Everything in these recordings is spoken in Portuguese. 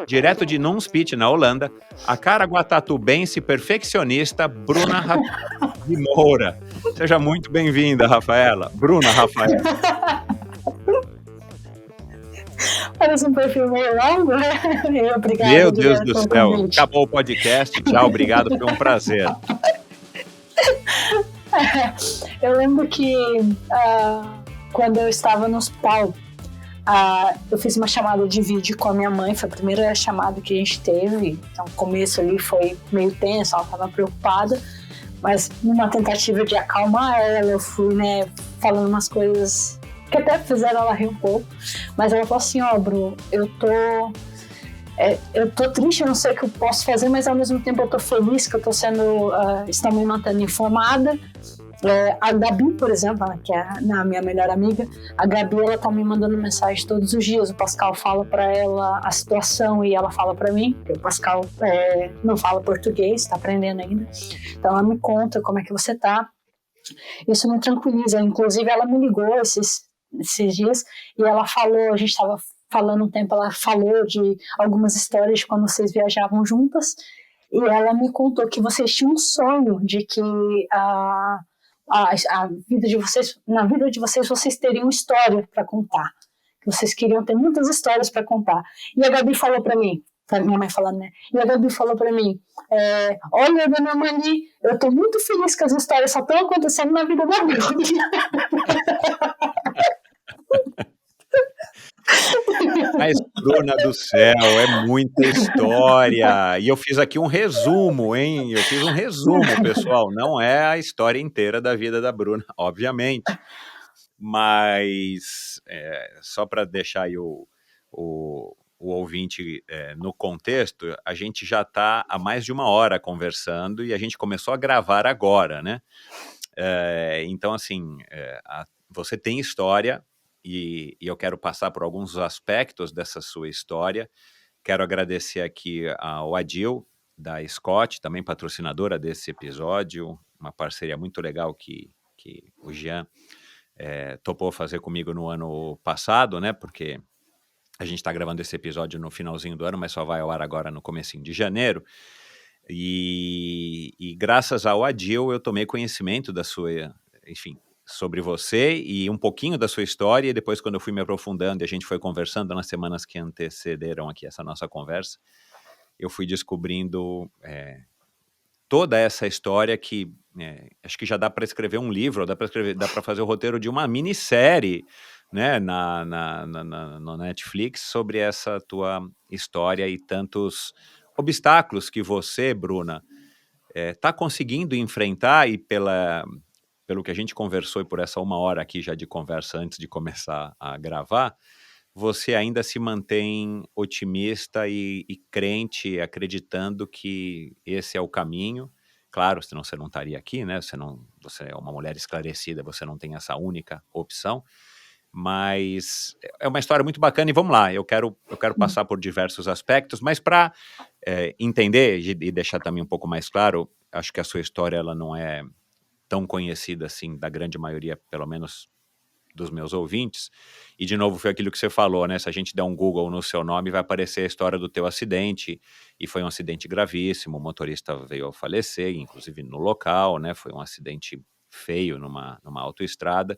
Direto de Nunspeet, na Holanda, a caraguatatubense perfeccionista Bruna de Moura. Seja muito bem-vinda, Rafaela. Bruna Rafaela. Parece um perfil meio longo, né? Obrigada, Meu Deus do pelo céu, convite. acabou o podcast. Tchau, obrigado, foi um prazer. Eu lembro que quando eu estava no hospital, eu fiz uma chamada de vídeo com a minha mãe, foi a primeira chamada que a gente teve. Então, o começo ali foi meio tenso, ela estava preocupada, mas numa tentativa de acalmar ela, eu fui, né, falando umas coisas que até fizeram ela rir um pouco. Mas ela falou assim: ó, Bru, eu tô triste, eu não sei o que eu posso fazer, mas ao mesmo tempo eu tô feliz que eu tô estão me mantendo informada. A Gabi, por exemplo, que é a minha melhor amiga, a Gabi, ela tá me mandando mensagem todos os dias. O Pascal fala para ela a situação e ela fala para mim, porque o Pascal não fala português, tá aprendendo ainda. Então ela me conta como é que você tá. Isso me tranquiliza. Inclusive ela me ligou esses dias e ela falou, a gente estava falando um tempo, ela falou de algumas histórias de quando vocês viajavam juntas e ela me contou que vocês tinham um sonho de que a vida de vocês, na vida de vocês teriam história para contar, que vocês queriam ter muitas histórias para contar. E a Gabi falou para mim, minha mãe falando, né? E a Gabi falou para mim: olha, dona Mani, eu tô muito feliz que as histórias só estão acontecendo na vida da Bruna. Mas, Bruna do céu, é muita história. E eu fiz aqui um resumo, hein? Eu fiz um resumo, pessoal. Não é a história inteira da vida da Bruna, obviamente. Mas, só para deixar aí o ouvinte no contexto, a gente já está há mais de uma hora conversando e a gente começou a gravar agora, né? Então, assim, você tem história e eu quero passar por alguns aspectos dessa sua história. Quero agradecer aqui ao Adil, da Scott, também patrocinadora desse episódio, uma parceria muito legal que o Jean topou fazer comigo no ano passado, né? Porque a gente está gravando esse episódio no finalzinho do ano, mas só vai ao ar agora no comecinho de janeiro. E graças ao Adil eu tomei conhecimento da sua, enfim, sobre você e um pouquinho da sua história, e depois quando eu fui me aprofundando e a gente foi conversando nas semanas que antecederam aqui essa nossa conversa, eu fui descobrindo toda essa história que acho que já dá para escrever um livro, dá para fazer o roteiro de uma minissérie, né, no Netflix sobre essa tua história e tantos obstáculos que você, Bruna, está conseguindo enfrentar e pelo que a gente conversou e por essa uma hora aqui já de conversa antes de começar a gravar, você ainda se mantém otimista e crente, acreditando que esse é o caminho. Claro, senão você não estaria aqui, né? Você é uma mulher esclarecida, você não tem essa única opção, mas é uma história muito bacana e vamos lá, eu quero passar por diversos aspectos, mas para entender e deixar também um pouco mais claro, acho que a sua história ela não é tão conhecida assim da grande maioria, pelo menos dos meus ouvintes, e de novo foi aquilo que você falou, né? Se a gente der um Google no seu nome, vai aparecer a história do teu acidente, e foi um acidente gravíssimo, o motorista veio a falecer, inclusive no local, né? Foi um acidente feio numa autoestrada,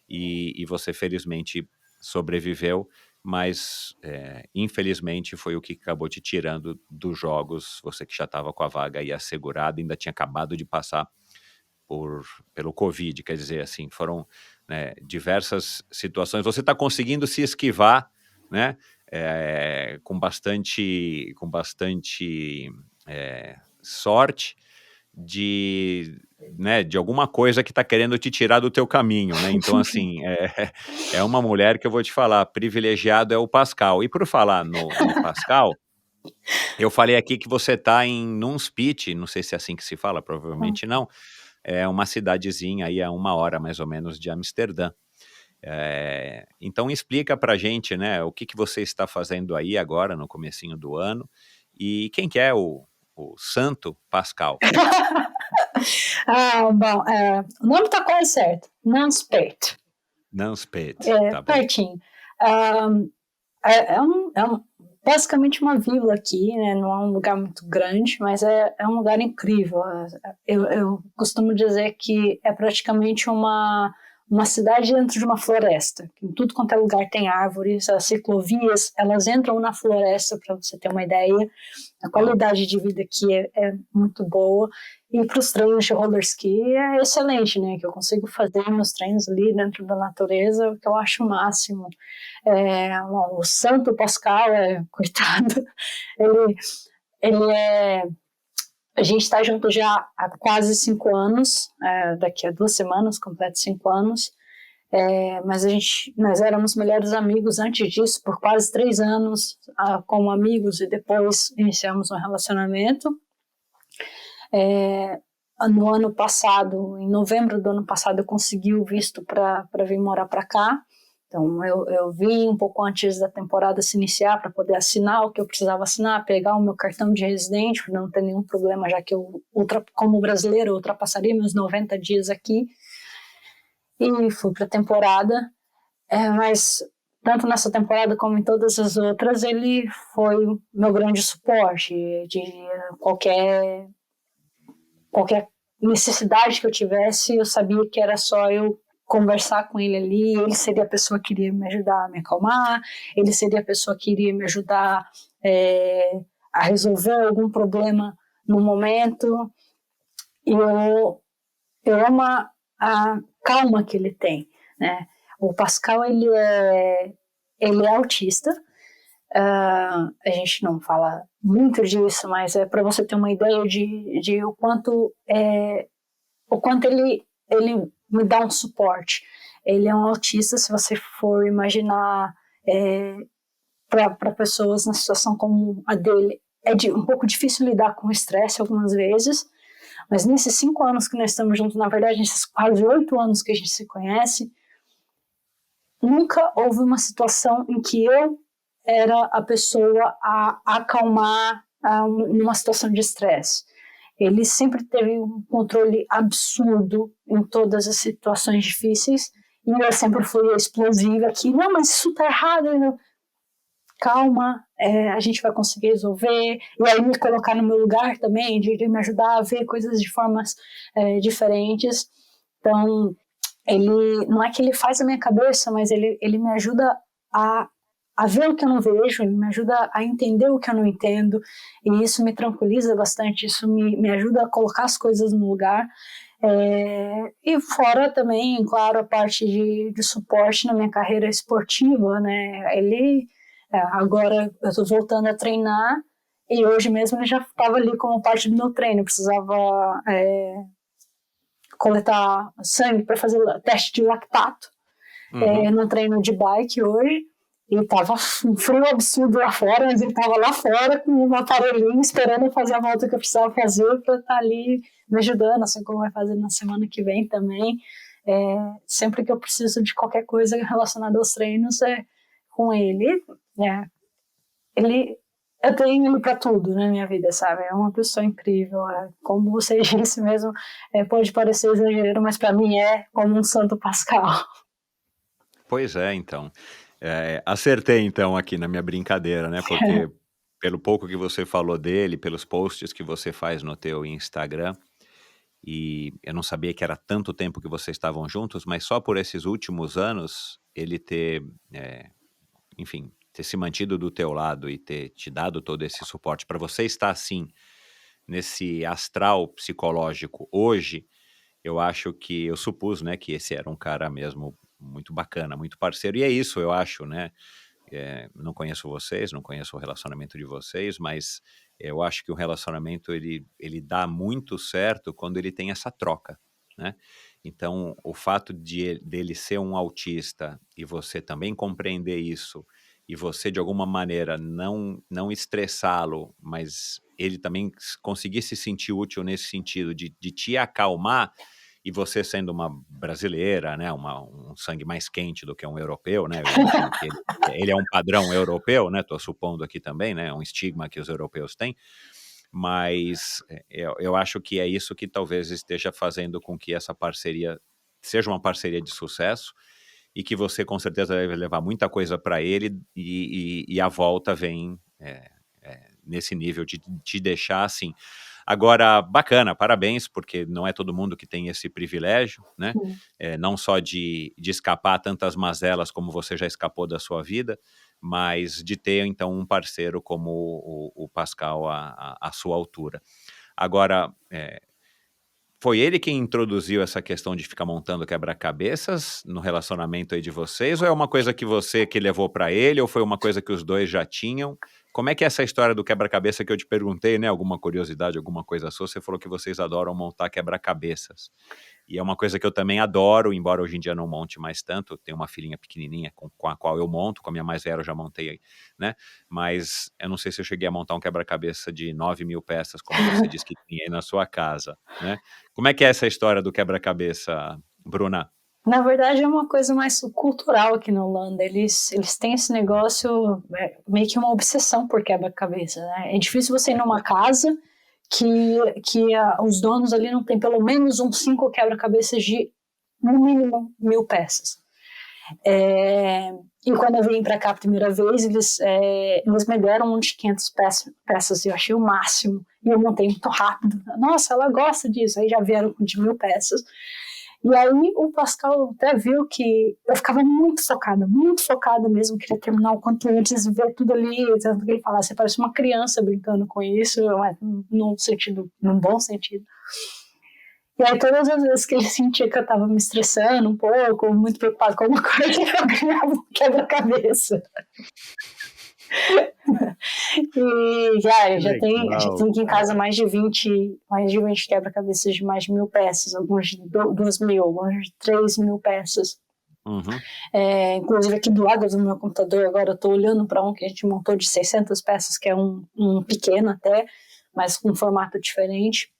e você felizmente sobreviveu, mas infelizmente foi o que acabou te tirando dos jogos, você que já estava com a vaga aí assegurada, ainda tinha acabado de passar pelo Covid, quer dizer, assim, foram diversas situações. Você está conseguindo se esquivar, né, com bastante sorte de alguma coisa que está querendo te tirar do teu caminho, né? Então, assim, é uma mulher que eu vou te falar, privilegiado é o Pascal. E por falar no Pascal, eu falei aqui que você está em Nunspeet, não sei se é assim que se fala, provavelmente não, é uma cidadezinha aí a 1 hora mais ou menos de Amsterdã. Então explica pra gente, né, o que você está fazendo aí agora no comecinho do ano e quem que é o Santo Pascal? Bom, o nome tá quase certo, Nunspeet. Nunspeet, tá bom. Pertinho. basicamente uma vila aqui, né? Não é um lugar muito grande, mas é um lugar incrível. Eu costumo dizer que é praticamente uma cidade dentro de uma floresta. Em tudo quanto é lugar tem árvores, as ciclovias, elas entram na floresta, para você ter uma ideia. A qualidade de vida aqui é muito boa. E para os treinos de roller ski é excelente, né? Que eu consigo fazer meus treinos ali dentro da natureza, o que eu acho o máximo. O Santo Pascal, coitado, ele, ele é. A gente está junto já há quase 5 anos, daqui a 2 semanas, completo 5 anos. Mas nós éramos melhores amigos antes disso, por quase 3 anos, como amigos, e depois iniciamos um relacionamento. No ano passado, em novembro do ano passado, eu consegui o visto para vir morar para cá. Então, eu vim um pouco antes da temporada se iniciar para poder assinar o que eu precisava assinar, pegar o meu cartão de residente, para não ter nenhum problema, já que eu, como brasileiro, eu ultrapassaria meus 90 dias aqui. E fui para a temporada, mas tanto nessa temporada como em todas as outras, ele foi meu grande suporte de qualquer necessidade que eu tivesse. Eu sabia que era só eu conversar com ele ali, ele seria a pessoa que iria me ajudar a me acalmar, ele seria a pessoa que iria me ajudar a resolver algum problema no momento. E eu amo a calma que ele tem, né? O Pascal, ele é autista. A gente não fala muito disso, mas é para você ter uma ideia de o quanto ele me dá um suporte. Ele é um autista, se você for imaginar para pessoas na situação como a dele, um pouco difícil lidar com o estresse algumas vezes, mas nesses 5 anos que nós estamos juntos, na verdade, nesses quase 8 anos que a gente se conhece, nunca houve uma situação em que eu era a pessoa a acalmar numa situação de estresse. Ele sempre teve um controle absurdo em todas as situações difíceis, e eu sempre fui explosiva aqui, não, mas isso tá errado, calma, a gente vai conseguir resolver, e aí me colocar no meu lugar também, de me ajudar a ver coisas de formas diferentes. Então, ele, não é que ele faz a minha cabeça, mas ele me ajuda a ver o que eu não vejo, ele me ajuda a entender o que eu não entendo, e isso me tranquiliza bastante, isso me ajuda a colocar as coisas no lugar. E fora também, claro, a parte de suporte na minha carreira esportiva, né? Ele, agora eu estou voltando a treinar, e hoje mesmo ele já estava ali como parte do meu treino, eu precisava coletar sangue para fazer teste de lactato, no treino de bike hoje. E tava um frio absurdo lá fora, mas ele tava lá fora com um aparelhinho esperando eu fazer a volta que eu precisava fazer para estar ali me ajudando, assim como vai fazer na semana que vem também. Sempre que eu preciso de qualquer coisa relacionada aos treinos, com ele. Eu tenho ele para tudo na minha vida, sabe? É uma pessoa incrível. Como você disse mesmo, pode parecer exagero, mas para mim é como um Santo Pascal. Pois é, então. Acertei, então, aqui na minha brincadeira, né? Porque pelo pouco que você falou dele, pelos posts que você faz no teu Instagram, e eu não sabia que era tanto tempo que vocês estavam juntos, mas só por esses últimos anos, ele enfim, ter se mantido do teu lado e ter te dado todo esse suporte para você estar assim, nesse astral psicológico hoje, eu acho que eu supus, né, que esse era um cara mesmo muito bacana, muito parceiro, e é isso, eu acho, né? Não conheço vocês, não conheço o relacionamento de vocês, mas eu acho que o relacionamento ele dá muito certo quando ele tem essa troca, né? Então, o fato dele ser um autista e você também compreender isso, e você de alguma maneira não estressá-lo, mas ele também conseguir se sentir útil nesse sentido de te acalmar, e você sendo uma brasileira, né, um sangue mais quente do que um europeu, né, eu imagino que ele é um padrão europeu, né, tô supondo aqui também, né, um estigma que os europeus têm, mas eu acho que é isso que talvez esteja fazendo com que essa parceria seja uma parceria de sucesso, e que você com certeza deve levar muita coisa para ele e a volta vem nesse nível de te deixar assim. Agora, bacana, parabéns, porque não é todo mundo que tem esse privilégio, né? Não só de escapar tantas mazelas como você já escapou da sua vida, mas de ter, então, um parceiro como o Pascal à sua altura. Agora, foi ele quem introduziu essa questão de ficar montando quebra-cabeças no relacionamento aí de vocês, ou é uma coisa que você que levou para ele, ou foi uma coisa que os dois já tinham? Como é que é essa história do quebra-cabeça que eu te perguntei, né? Alguma curiosidade, alguma coisa sua? Você falou que vocês adoram montar quebra-cabeças. E é uma coisa que eu também adoro, embora hoje em dia não monte mais tanto. Tenho uma filhinha pequenininha com a qual eu monto, com a minha mais velha eu já montei, né? Mas eu não sei se eu cheguei a montar um quebra-cabeça de 9.000 peças, como você disse que tinha aí na sua casa, né? Como é que é essa história do quebra-cabeça, Bruna? Na verdade, é uma coisa mais cultural aqui na Holanda. Eles têm esse negócio, meio que uma obsessão por quebra-cabeça, né? É difícil você ir numa casa que os donos ali não têm pelo menos uns 5 quebra-cabeças de, no mínimo, 1.000 peças. E quando eu vim para cá a primeira vez, eles me deram um de 500 peças e eu achei o máximo. E eu montei muito rápido. Nossa, ela gosta disso. Aí já vieram com de 1.000 peças. E aí o Pascal até viu que eu ficava muito focada mesmo, queria terminar o quanto antes, ver tudo ali, tanto que ele falava, você parece uma criança brincando com isso, mas num bom sentido. E aí todas as vezes que ele sentia que eu tava me estressando um pouco, muito preocupado com alguma coisa, eu ganhava um quebra-cabeça. E já tem aqui em casa mais de 20 quebra-cabeças de mais de 1.000 peças, alguns de 2.000, alguns de 3.000 peças. Uhum. Inclusive aqui do lado do meu computador agora eu estou olhando para um que a gente montou de 600 peças, que é um pequeno até, mas com um formato diferente.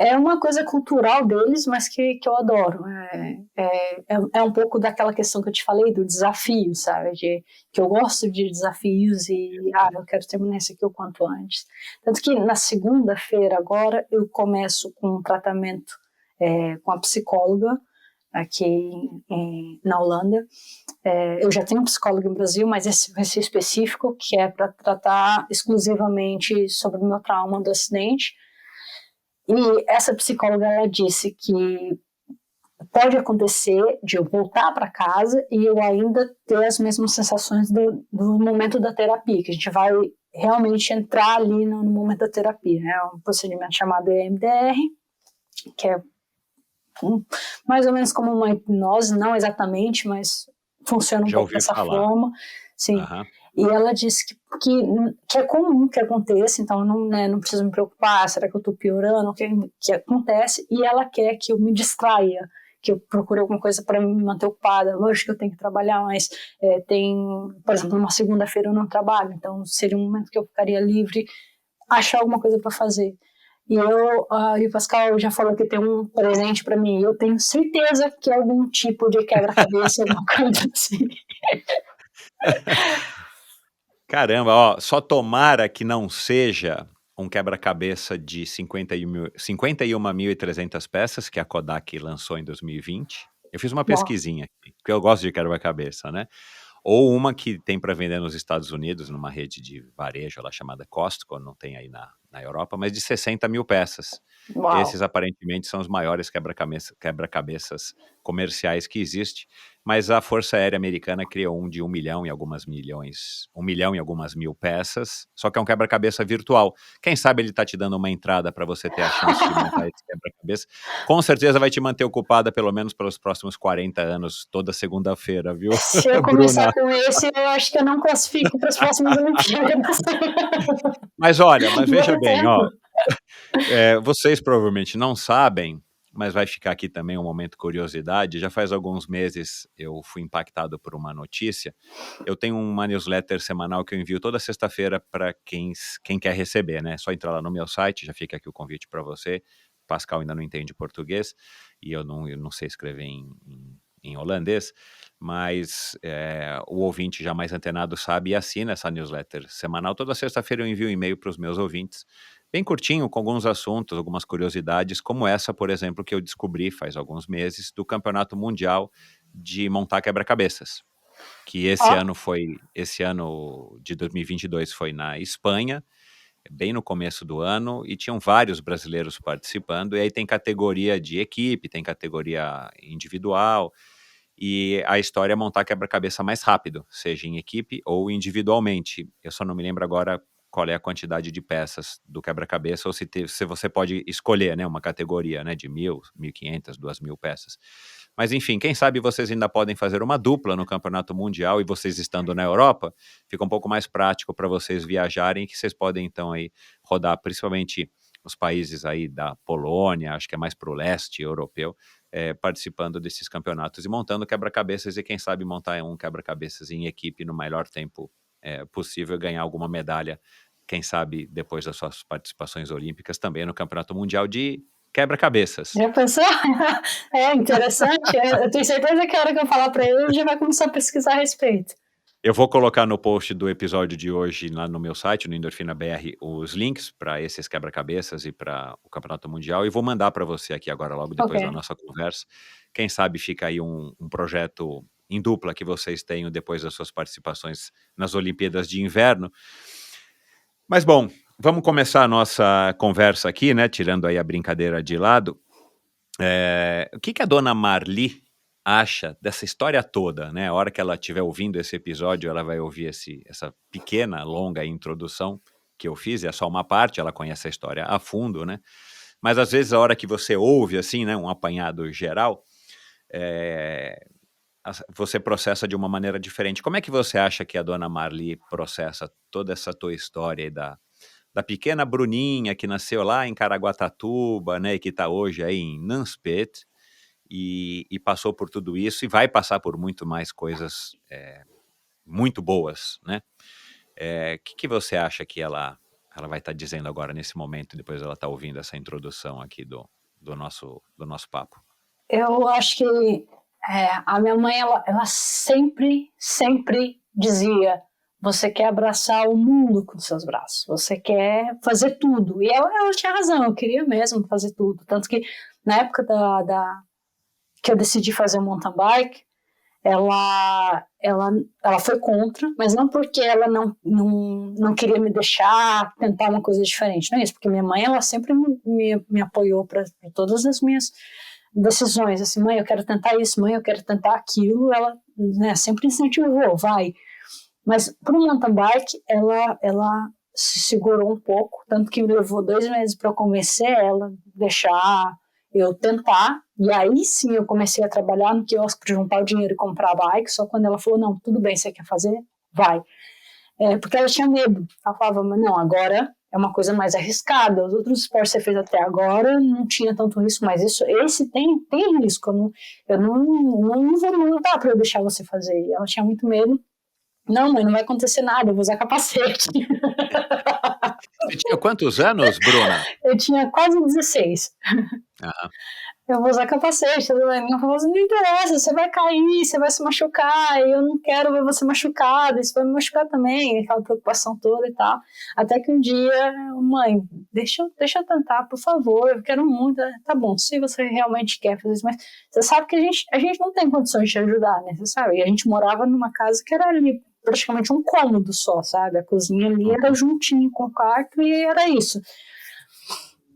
É uma coisa cultural deles, mas que eu adoro. É um pouco daquela questão que eu te falei, do desafio, sabe? Que eu gosto de desafios e eu quero terminar isso aqui o quanto antes. Tanto que na segunda-feira agora eu começo com um tratamento com a psicóloga aqui na Holanda. Eu já tenho um psicólogo no Brasil, mas esse vai ser específico, que é para tratar exclusivamente sobre o meu trauma do acidente. E essa psicóloga, ela disse que pode acontecer de eu voltar para casa e eu ainda ter as mesmas sensações do momento da terapia, que a gente vai realmente entrar ali no momento da terapia. É um procedimento chamado EMDR, que é mais ou menos como uma hipnose, não exatamente, mas funciona um pouco dessa forma. Sim. Uhum. E ela disse que é comum que aconteça, então não preciso me preocupar, será que eu estou piorando, o que acontece, e ela quer que eu me distraia, que eu procure alguma coisa para me manter ocupada. Lógico que eu tenho que trabalhar, mas por exemplo, numa segunda-feira eu não trabalho, então seria um momento que eu ficaria livre, achar alguma coisa para fazer. E o Pascal já falou que tem um presente para mim, eu tenho certeza que é algum tipo de quebra-cabeça, alguma coisa assim. Caramba, ó, só tomara que não seja um quebra-cabeça de 51.300 peças que a Kodak lançou em 2020. Eu fiz uma pesquisinha aqui, porque eu gosto de quebra-cabeça, né? Ou uma que tem para vender nos Estados Unidos, numa rede de varejo lá chamada Costco, não tem aí na Europa, mas de 60.000 peças. Uau. Esses aparentemente são os maiores quebra-cabeças comerciais que existe, mas a Força Aérea Americana criou um de 1 milhão e algumas mil peças, só que é um quebra-cabeça virtual. Quem sabe ele está te dando uma entrada para você ter a chance de montar esse quebra-cabeça. Com certeza vai te manter ocupada pelo menos pelos próximos 40 anos, toda segunda-feira, viu? Se eu começar com esse, eu acho que eu não classifico para as próximas Olimpíadas. Mas veja bem, ó, vocês provavelmente não sabem, mas vai ficar aqui também um momento curiosidade. Já faz alguns meses eu fui impactado por uma notícia. Eu tenho uma newsletter semanal que eu envio toda sexta-feira para quem quer receber, né? É só entrar lá no meu site, já fica aqui o convite para você. Pascal ainda não entende português e eu não sei escrever em holandês, mas o ouvinte já mais antenado sabe e assina essa newsletter semanal. Toda sexta-feira eu envio um e-mail para os meus ouvintes, bem curtinho, com alguns assuntos, algumas curiosidades, como essa, por exemplo, que eu descobri faz alguns meses, do Campeonato Mundial de montar quebra-cabeças, que esse ano de 2022 foi na Espanha, bem no começo do ano, e tinham vários brasileiros participando, e aí tem categoria de equipe, tem categoria individual, e a história é montar quebra-cabeça mais rápido, seja em equipe ou individualmente. Eu só não me lembro agora qual é a quantidade de peças do quebra-cabeça, ou se você pode escolher, né, uma categoria, né, de 1.000, 1.500, 2.000 peças. Mas enfim, quem sabe vocês ainda podem fazer uma dupla no Campeonato Mundial, e vocês estando na Europa, fica um pouco mais prático para vocês viajarem, que vocês podem então aí rodar, principalmente os países aí da Polônia, acho que é mais para o leste europeu, participando desses campeonatos e montando quebra-cabeças, e quem sabe montar um quebra-cabeças em equipe no melhor tempo possível e ganhar alguma medalha, quem sabe depois das suas participações olímpicas também no Campeonato Mundial de quebra-cabeças. Já pensou? É interessante. Eu tenho certeza que a hora que eu falar para ele já vai começar a pesquisar a respeito. Eu vou colocar no post do episódio de hoje, lá no meu site, no Endorfina BR, os links para esses quebra-cabeças e para o Campeonato Mundial, e vou mandar para você aqui agora, logo depois da nossa conversa. Quem sabe fica aí um projeto em dupla que vocês tenham depois das suas participações nas Olimpíadas de Inverno. Mas bom, vamos começar a nossa conversa aqui, né? Tirando aí a brincadeira de lado. O que a dona Marli acha dessa história toda, né? A hora que ela estiver ouvindo esse episódio, ela vai ouvir essa pequena, longa introdução que eu fiz, é só uma parte, ela conhece a história a fundo, né? Mas às vezes a hora que você ouve, assim, né, um apanhado geral, você processa de uma maneira diferente. Como é que você acha que a dona Marli processa toda essa tua história aí da pequena Bruninha que nasceu lá em Caraguatatuba, né, e que está hoje aí em Nanspet, e passou por tudo isso e vai passar por muito mais coisas muito boas, né? Que você acha que ela vai estar dizendo agora nesse momento, depois ela está ouvindo essa introdução aqui do nosso papo? Eu acho que a minha mãe, ela sempre dizia: você quer abraçar o mundo com seus braços, você quer fazer tudo. E ela tinha razão, eu queria mesmo fazer tudo. Tanto que na época que eu decidi fazer o mountain bike, ela foi contra, mas não porque ela não queria me deixar tentar uma coisa diferente, não é isso, porque minha mãe, ela sempre me apoiou para todas as minhas decisões, assim, mãe, eu quero tentar isso, mãe, eu quero tentar aquilo, ela, né, sempre incentivou, vai. Mas para o mountain bike, ela se segurou um pouco, tanto que me levou 2 meses para convencer ela a deixar eu tentar, e aí sim eu comecei a trabalhar no quiosque para juntar o dinheiro e comprar a bike, só quando ela falou, não, tudo bem, você quer fazer? Vai. Porque ela tinha medo, ela falava, mas não, agora é uma coisa mais arriscada, os outros esportes que você fez até agora não tinha tanto risco, mas esse tem risco, não dá para eu deixar você fazer, e ela tinha muito medo. Não, mãe, não vai acontecer nada, eu vou usar capacete. Você tinha quantos anos, Bruna? Eu tinha quase 16. Aham. Eu vou usar capacete. Não interessa, você vai cair, você vai se machucar, eu não quero ver você machucada, isso vai me machucar também, aquela preocupação toda e tal. Até que um dia, mãe, deixa eu tentar, por favor, eu quero muito. Tá bom, se você realmente quer fazer isso, mas você sabe que a gente não tem condições de te ajudar, né? Você sabe? E a gente morava numa casa que era ali praticamente um cômodo só, sabe? A cozinha ali era juntinho com o quarto e era isso.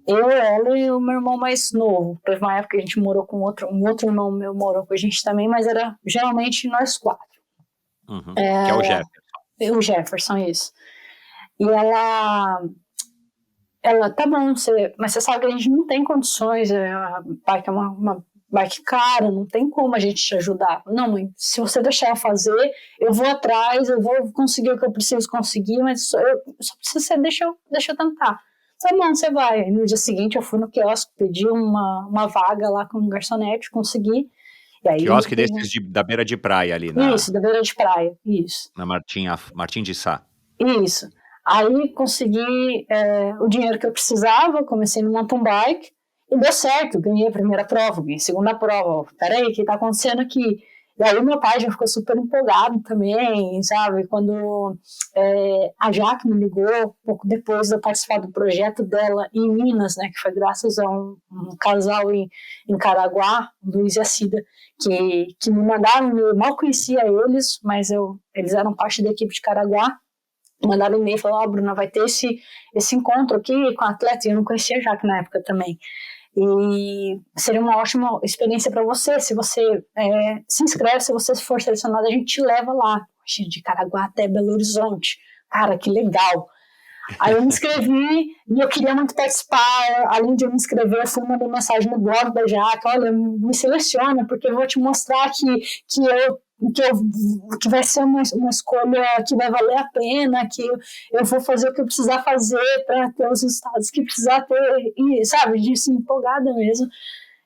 Eu, ela e o meu irmão mais novo. Teve uma época que a gente morou com um outro irmão meu morou com a gente também, mas era geralmente nós 4. Que é o Jefferson. O Jefferson, isso. E ela tá bom, mas você sabe que a gente não tem condições, a bike é uma bike cara, não tem como a gente te ajudar. Não, mãe, se você deixar eu fazer, eu vou atrás, eu vou conseguir o que eu preciso conseguir, mas só preciso você deixa eu tentar. Tá bom, você vai. No dia seguinte eu fui no quiosque, pedi uma vaga lá com um garçonete, consegui. E aí, quiosque desses da beira de praia ali, né? Isso, da beira de praia, isso. Na Martim de Sá. Isso. Aí consegui o dinheiro que eu precisava, comecei no mountain bike e deu certo, ganhei a primeira prova, ganhei a segunda prova. Peraí, o que tá acontecendo aqui? E aí meu pai já ficou super empolgado também, sabe? Quando a Jaque me ligou, pouco depois de eu participar do projeto dela em Minas, né? Que foi graças a um casal em Caraguá, o Luiz e a Cida, que me mandaram, eu mal conhecia eles, mas eles eram parte da equipe de Caraguá, mandaram um e-mail e falaram, Bruna, vai ter esse encontro aqui com a atleta, e eu não conhecia a Jaque na época também. E seria uma ótima experiência para você, se você se inscreve, se você for selecionado, a gente te leva lá, de Caraguá até Belo Horizonte. Cara, que legal! Aí eu me inscrevi e eu queria muito participar. Além de eu me inscrever, eu fui mandar mensagem no blog da Jaque, olha, me seleciona, porque eu vou te mostrar que vai ser uma escolha que vai valer a pena, que eu vou fazer o que eu precisar fazer para ter os resultados que precisar ter, e, sabe, disso empolgada mesmo.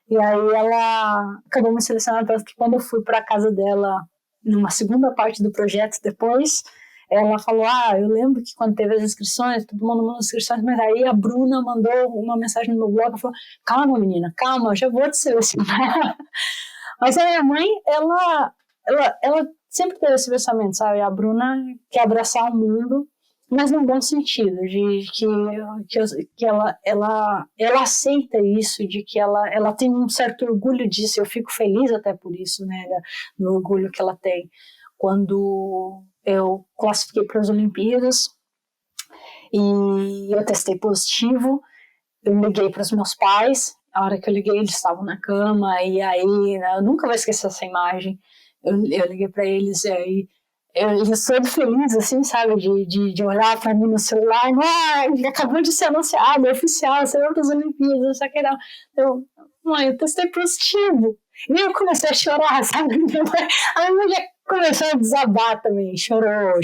E aí ela acabou me selecionando, tanto que quando eu fui para a casa dela, numa segunda parte do projeto depois, ela falou, eu lembro que quando teve as inscrições, todo mundo mandou inscrições, mas aí a Bruna mandou uma mensagem no meu blog e falou, calma menina, calma, eu já vou te selecionar. Mas a minha mãe, ela sempre teve esse pensamento, sabe? A Bruna quer abraçar o mundo, mas num bom sentido, de que ela aceita isso, de que ela tem um certo orgulho disso. Eu fico feliz até por isso, né? No orgulho que ela tem. Quando eu classifiquei para as Olimpíadas e eu testei positivo, eu liguei para os meus pais. A hora que eu liguei, eles estavam na cama, e aí, né, eu nunca vou esquecer essa imagem. Eu liguei para eles, e aí eles todo felizes, assim, sabe, de olhar para mim no celular, acabou de ser anunciado, é oficial, você vai para as Olimpíadas, só que mãe, eu testei positivo. E eu comecei a chorar, sabe? A minha mãe já começou a desabar também, chorou.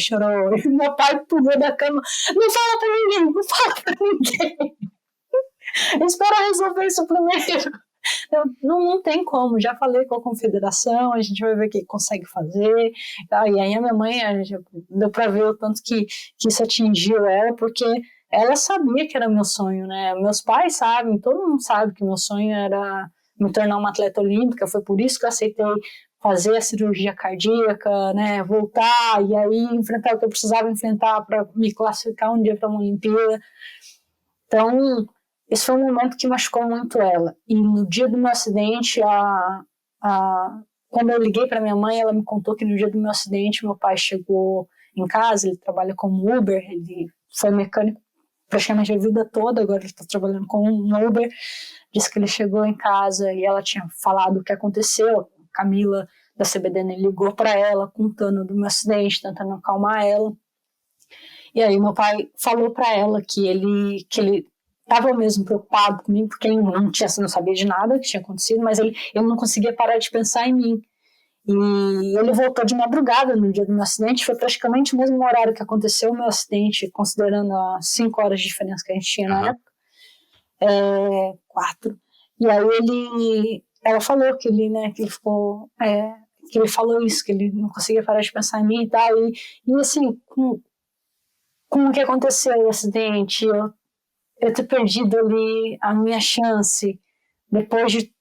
E meu pai pulou da cama, não fala para ninguém, não fala para ninguém. Espera resolver isso primeiro. Não tem como, já falei com a confederação, a gente vai ver o que consegue fazer. E aí a minha mãe, deu para ver o tanto que isso atingiu ela, porque ela sabia que era meu sonho, né? Meus pais sabem, todo mundo sabe que meu sonho era me tornar uma atleta olímpica, foi por isso que eu aceitei fazer a cirurgia cardíaca, né? Voltar e aí enfrentar o que eu precisava enfrentar para me classificar um dia para uma Olimpíada. Então, esse foi um momento que machucou muito ela. E no dia do meu acidente, quando eu liguei para minha mãe, ela me contou que no dia do meu acidente, meu pai chegou em casa, ele trabalha como Uber, ele foi mecânico praticamente a vida toda, agora ele está trabalhando como um Uber. Disse que ele chegou em casa e ela tinha falado o que aconteceu. A Camila da CBDN ligou para ela, contando do meu acidente, tentando acalmar ela. E aí meu pai falou para ela que ele estava mesmo preocupado comigo, porque ele não sabia de nada que tinha acontecido, mas ele não conseguia parar de pensar em mim. E ele voltou de madrugada no dia do meu acidente, foi praticamente o mesmo horário que aconteceu o meu acidente, considerando as 5 horas de diferença que a gente tinha na época. 4. E aí ela falou que ele, né, que ele ficou, que ele falou isso, que ele não conseguia parar de pensar em mim e tal, e assim, com o que aconteceu, o acidente, eu ter perdido ali a minha chance, depois de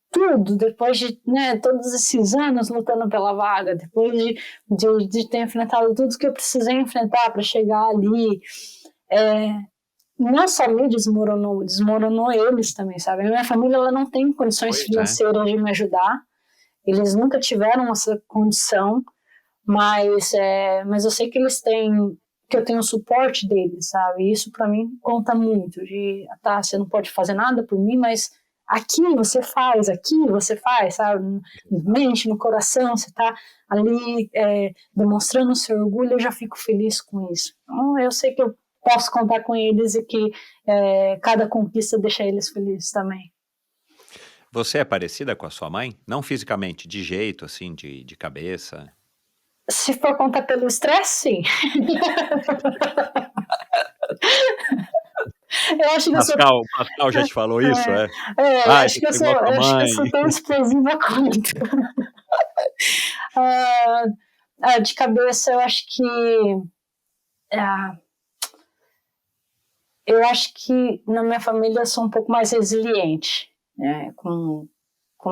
tudo, depois de, né, todos esses anos lutando pela vaga, depois de ter enfrentado tudo que eu precisei enfrentar para chegar ali, não só me desmoronou eles também, sabe? A minha família, ela não tem condições financeiras de me ajudar, eles nunca tiveram essa condição, mas eu sei que eles têm, que eu tenho o suporte deles, sabe? Isso para mim conta muito, você não pode fazer nada por mim, mas aqui você faz, sabe? Na mente, no coração, você tá ali demonstrando o seu orgulho, eu já fico feliz com isso. Então, eu sei que eu posso contar com eles e que cada conquista deixa eles felizes também. Você é parecida com a sua mãe? Não fisicamente, de jeito, assim, de cabeça? Se for contar pelo estresse, sim. Eu acho que Pascal já te falou isso, acho que eu sou tão explosiva quanto. De cabeça, eu acho que na minha família eu sou um pouco mais resiliente, né? Com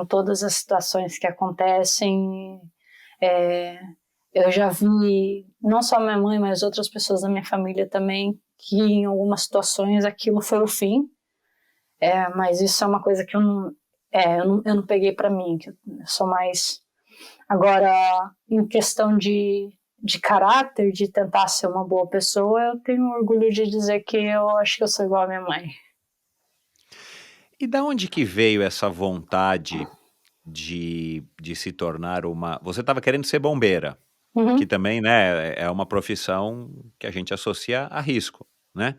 todas as situações que acontecem, Eu já vi, não só minha mãe, mas outras pessoas da minha família também, que em algumas situações aquilo foi o fim. Mas isso é uma coisa que eu não peguei para mim, que eu sou mais... Agora, em questão de caráter, de tentar ser uma boa pessoa, eu tenho orgulho de dizer que eu acho que eu sou igual à minha mãe. E da onde que veio essa vontade de se tornar uma... Você estava querendo ser bombeira, que Uhum, também, né, é uma profissão que a gente associa a risco, né?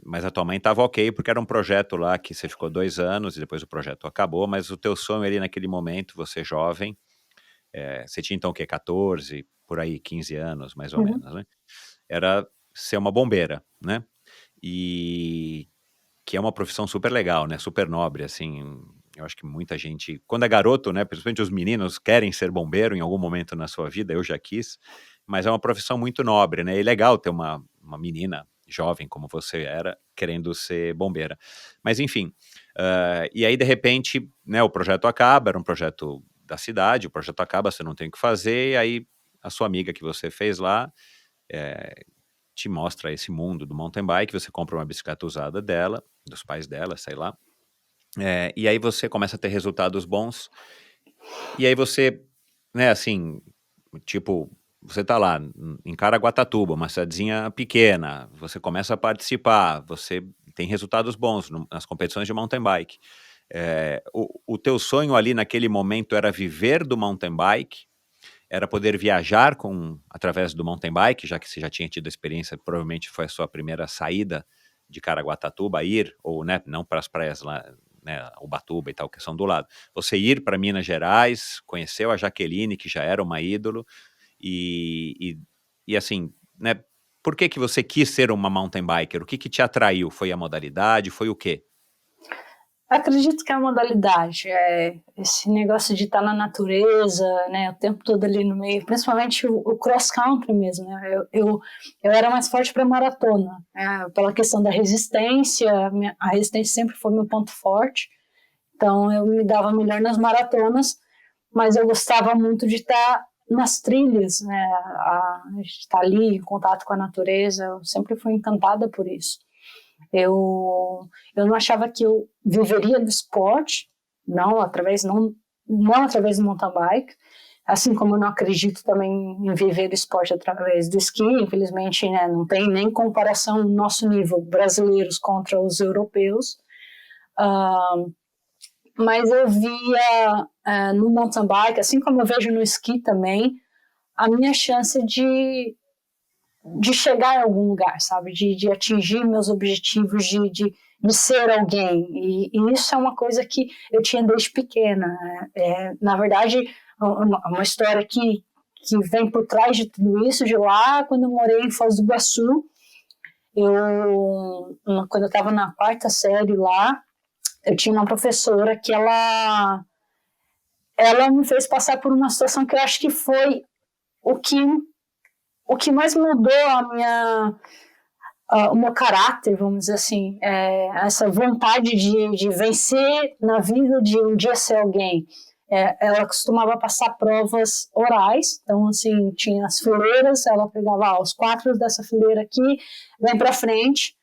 Mas a tua mãe estava ok, porque era um projeto lá que você ficou 2 anos e depois o projeto acabou, mas o teu sonho ali naquele momento, você jovem, você tinha então o quê? 14, por aí, 15 anos, mais ou uhum. menos, né? Era ser uma bombeira, né? E que é uma profissão super legal, né? Super nobre, assim. Eu acho que muita gente, quando é garoto, né? Principalmente os meninos querem ser bombeiro em algum momento na sua vida. Eu já quis, mas é uma profissão muito nobre, né? E legal ter uma menina jovem como você era querendo ser bombeira. Mas enfim, e aí de repente, né? O projeto acaba, era um projeto da cidade. O projeto acaba, você não tem o que fazer. E aí a sua amiga que você fez lá te mostra esse mundo do mountain bike, você compra uma bicicleta usada dela, dos pais dela, sei lá, e aí você começa a ter resultados bons, e aí você, né, assim, tipo, você tá lá em Caraguatatuba, uma cidadezinha pequena, você começa a participar, você tem resultados bons nas competições de mountain bike. O teu sonho ali naquele momento era viver do mountain bike, era poder viajar através do mountain bike, já que você já tinha tido a experiência, provavelmente foi a sua primeira saída de Caraguatatuba, ou, né, não para as praias lá, né, Ubatuba e tal, que são do lado. Você ir para Minas Gerais, conheceu a Jaqueline, que já era uma ídolo, e assim, né, por que que você quis ser uma mountain biker? O que que te atraiu? Foi a modalidade? Foi o quê? Acredito que é a modalidade, esse negócio de estar na natureza, né, o tempo todo ali no meio, principalmente o cross-country mesmo, né, eu era mais forte para maratona, pela questão da resistência, a resistência sempre foi meu ponto forte, então eu me dava melhor nas maratonas, mas eu gostava muito de estar nas trilhas, né, de estar ali em contato com a natureza, eu sempre fui encantada por isso. Eu não achava que eu viveria do esporte, não através do mountain bike, assim como eu não acredito também em viver do esporte através do esqui. Infelizmente, né, não tem nem comparação no nosso nível brasileiros contra os europeus. Mas eu via no mountain bike, assim como eu vejo no esqui também, a minha chance de chegar em algum lugar, sabe? De atingir meus objetivos, de ser alguém. E isso é uma coisa que eu tinha desde pequena. Na verdade, uma história que vem por trás de tudo isso, de lá, quando eu morei em Foz do Iguaçu, quando eu estava na 4ª série lá, eu tinha uma professora que ela me fez passar por uma situação que eu acho que foi o que o que mais mudou o meu caráter, vamos dizer assim, essa vontade de vencer na vida, de um dia ser alguém. Ela costumava passar provas orais, então assim, tinha as fileiras, ela pegava os 4 dessa fileira aqui, vem para frente,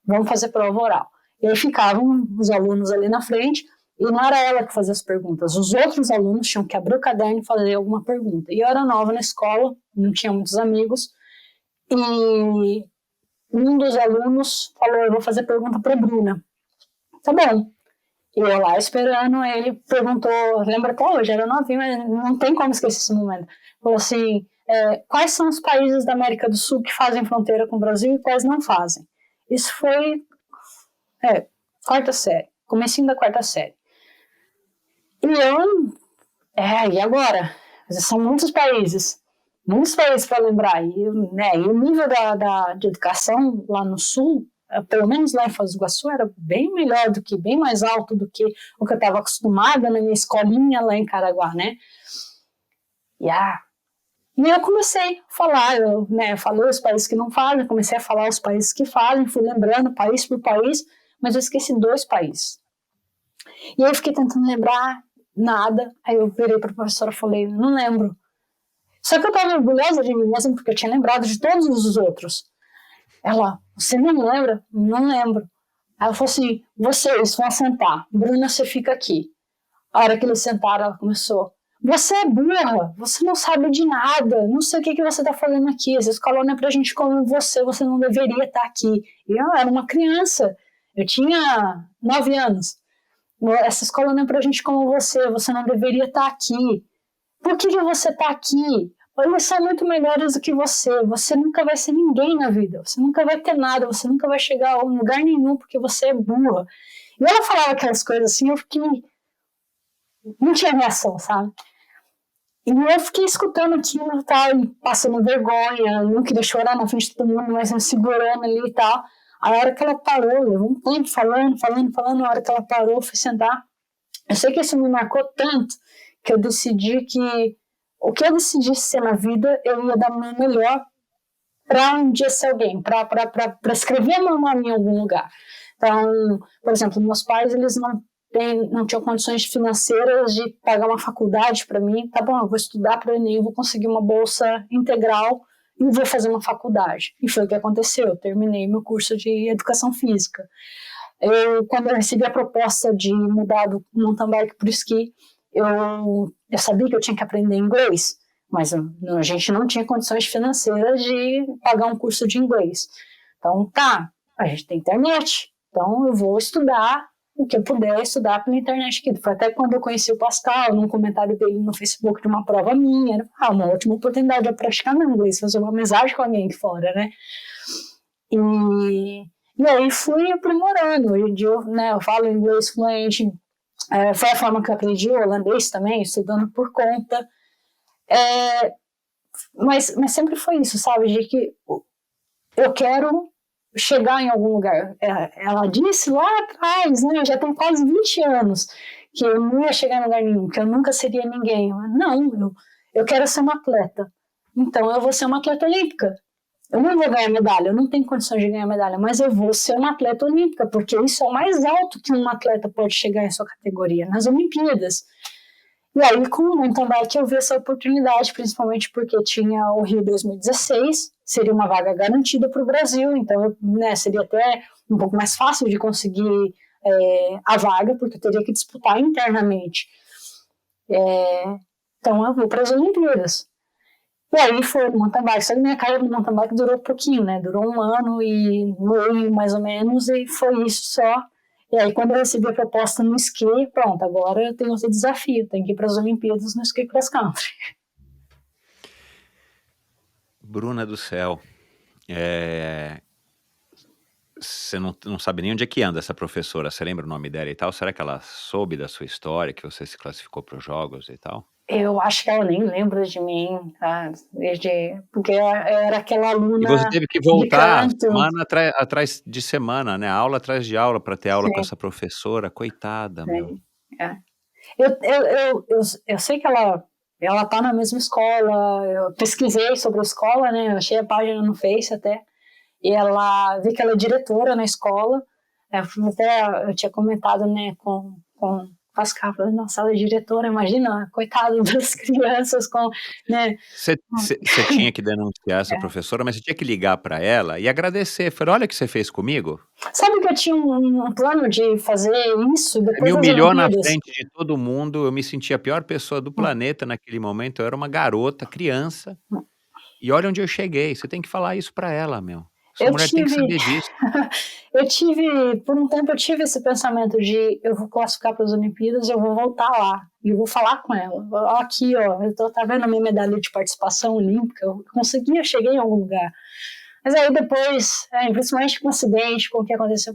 vamos fazer prova oral. E aí ficavam os alunos ali na frente, e não era ela que fazia as perguntas, os outros alunos tinham que abrir o caderno e fazer alguma pergunta. E eu era nova na escola, não tinha muitos amigos, e um dos alunos falou, eu vou fazer pergunta para a Bruna. Tá bom. E eu lá esperando, ele perguntou, lembra até hoje, era novinho, mas não tem como esquecer esse momento. Falou assim, quais são os países da América do Sul que fazem fronteira com o Brasil e quais não fazem? Isso foi 4ª série, comecinho da 4ª série. E eu, e agora? São muitos países para lembrar. E o nível de educação lá no Sul, pelo menos lá em Foz do Iguaçu, era bem melhor bem mais alto do que o que eu estava acostumada na minha escolinha lá em Caraguá, né? E eu comecei a falar, falei os países que não fazem, comecei a falar os países que fazem, fui lembrando país por país, mas eu esqueci 2 países. E aí eu fiquei tentando lembrar, nada. Aí eu virei para a professora e falei, não lembro. Só que eu estava orgulhosa de mim mesma, porque eu tinha lembrado de todos os outros. Ela, você não lembra? Não lembro. Aí ela falou assim, vocês vão sentar. Bruna, você fica aqui. A hora que eles sentaram, ela começou, você é burra, você não sabe de nada, não sei o que você está fazendo aqui, essa escola não é pra gente como você não deveria estar aqui. E eu era uma criança, eu tinha 9 anos. Essa escola não é pra gente como você não deveria estar aqui. Por que você está aqui? Eles são muito melhores do que você nunca vai ser ninguém na vida, você nunca vai ter nada, você nunca vai chegar a lugar nenhum porque você é burra. E ela falava aquelas coisas assim, eu fiquei... Não tinha reação, sabe? E eu fiquei escutando aquilo e tal, e passando vergonha, não queria chorar na frente de todo mundo, mas me segurando ali e tal. A hora que ela parou, levou um tempo falando, a hora que ela parou, eu fui sentar. Eu sei que isso me marcou tanto que eu decidi que o que eu decidisse ser na vida, eu ia dar o meu melhor para um dia ser alguém, para escrever meu nome em algum lugar. Então, por exemplo, meus pais, eles não tinham condições financeiras de pagar uma faculdade para mim. Tá bom, eu vou estudar para o Enem, eu vou conseguir uma bolsa integral e vou fazer uma faculdade. E foi o que aconteceu, eu terminei meu curso de Educação Física. Quando eu recebi a proposta de mudar do mountain bike para o esqui, eu sabia que eu tinha que aprender inglês, mas a gente não tinha condições financeiras de pagar um curso de inglês. Então, a gente tem internet, então eu vou estudar o que eu puder estudar pela internet aqui. Foi até quando eu conheci o Pascal, num comentário dele no Facebook de uma prova minha, era uma ótima oportunidade de praticar meu inglês, fazer uma amizade com alguém aqui fora, né? E aí fui aprimorando. Hoje em dia eu falo inglês fluente. Foi a forma que eu aprendi o holandês também, estudando por conta. Mas sempre foi isso, sabe? De que eu quero chegar em algum lugar. Ela disse lá atrás, né, já tem quase 20 anos, que eu não ia chegar em lugar nenhum, que eu nunca seria ninguém. Não, eu quero ser uma atleta. Então eu vou ser uma atleta olímpica. Eu não vou ganhar medalha, eu não tenho condições de ganhar medalha, mas eu vou ser uma atleta olímpica, porque isso é o mais alto que um atleta pode chegar em sua categoria, nas Olimpíadas. E aí, com o mountain bike, eu vi essa oportunidade, principalmente porque tinha o Rio 2016, seria uma vaga garantida para o Brasil, então seria até um pouco mais fácil de conseguir a vaga, porque eu teria que disputar internamente. Então eu vou para as Olimpíadas. E aí foi no mountain bike, só que minha carreira no mountain bike durou um pouquinho, né? Durou 1 ano e meio, mais ou menos, e foi isso só. E aí quando eu recebi a proposta no esqui, pronto, agora eu tenho esse desafio, tenho que ir para as Olimpíadas no esqui cross country. Bruna do céu, você não sabe nem onde é que anda essa professora, você lembra o nome dela e tal? Será que ela soube da sua história, que você se classificou para os jogos e tal? Eu acho que ela nem lembra de mim, tá? Porque eu era aquela aluna. E você teve que voltar semana atrás de semana, né? Aula atrás de aula para ter aula com essa professora, coitada, meu. Eu sei que ela tá na mesma escola, eu pesquisei sobre a escola, né? Eu achei a página no Face até, e vi que ela é diretora na escola. Eu tinha comentado, né, com Pascal, falando, nossa, ela é diretora, imagina, coitado das crianças com, né? Você tinha que denunciar essa professora, mas você tinha que ligar para ela e agradecer. Falei, olha o que você fez comigo. Sabe que eu tinha um plano de fazer isso depois me das humilhou na Olimpíadas? frente de todo mundo, eu me senti a pior pessoa do planeta naquele momento, eu era uma garota, criança, e olha onde eu cheguei, você tem que falar isso para ela, meu. Essa mulher tem que saber disso. Por um tempo eu tive esse pensamento de eu vou classificar para as Olimpíadas, eu vou voltar lá e eu vou falar com ela. Aqui, ó, tá vendo a minha medalha de participação olímpica? Eu consegui, eu cheguei em algum lugar. Mas aí depois, principalmente com o acidente, com o que aconteceu,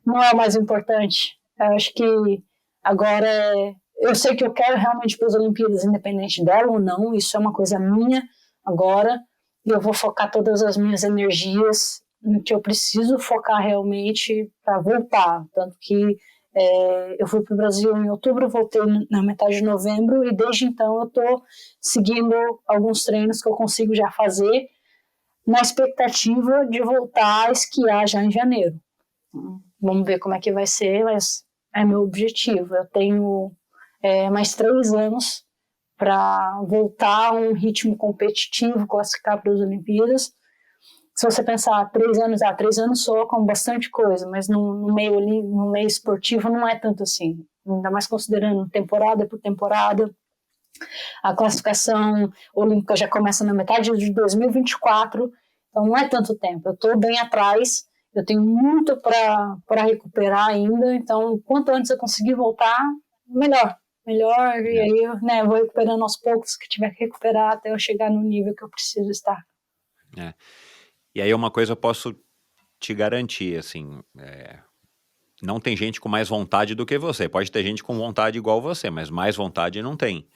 não é o mais importante. Eu acho que agora eu sei que eu quero realmente para as Olimpíadas, independente dela ou não, isso é uma coisa minha agora. E eu vou focar todas as minhas energias no que eu preciso focar realmente para voltar. Tanto que eu fui para o Brasil em outubro, voltei na metade de novembro, e desde então eu estou seguindo alguns treinos que eu consigo já fazer, na expectativa de voltar a esquiar já em janeiro. Vamos ver como é que vai ser, mas é meu objetivo. Eu tenho mais 3 anos para voltar a um ritmo competitivo, classificar para as Olimpíadas. Se você pensar 3 anos, 3 anos soa com bastante coisa, mas no meio esportivo não é tanto assim, ainda mais considerando temporada por temporada. A classificação olímpica já começa na metade de 2024, então não é tanto tempo. Eu estou bem atrás, eu tenho muito para recuperar ainda, então quanto antes eu conseguir voltar, melhor. E aí eu vou recuperando aos poucos que tiver que recuperar até eu chegar no nível que eu preciso estar. E aí uma coisa eu posso te garantir, assim, não tem gente com mais vontade do que você. Pode ter gente com vontade igual você, mas mais vontade não tem.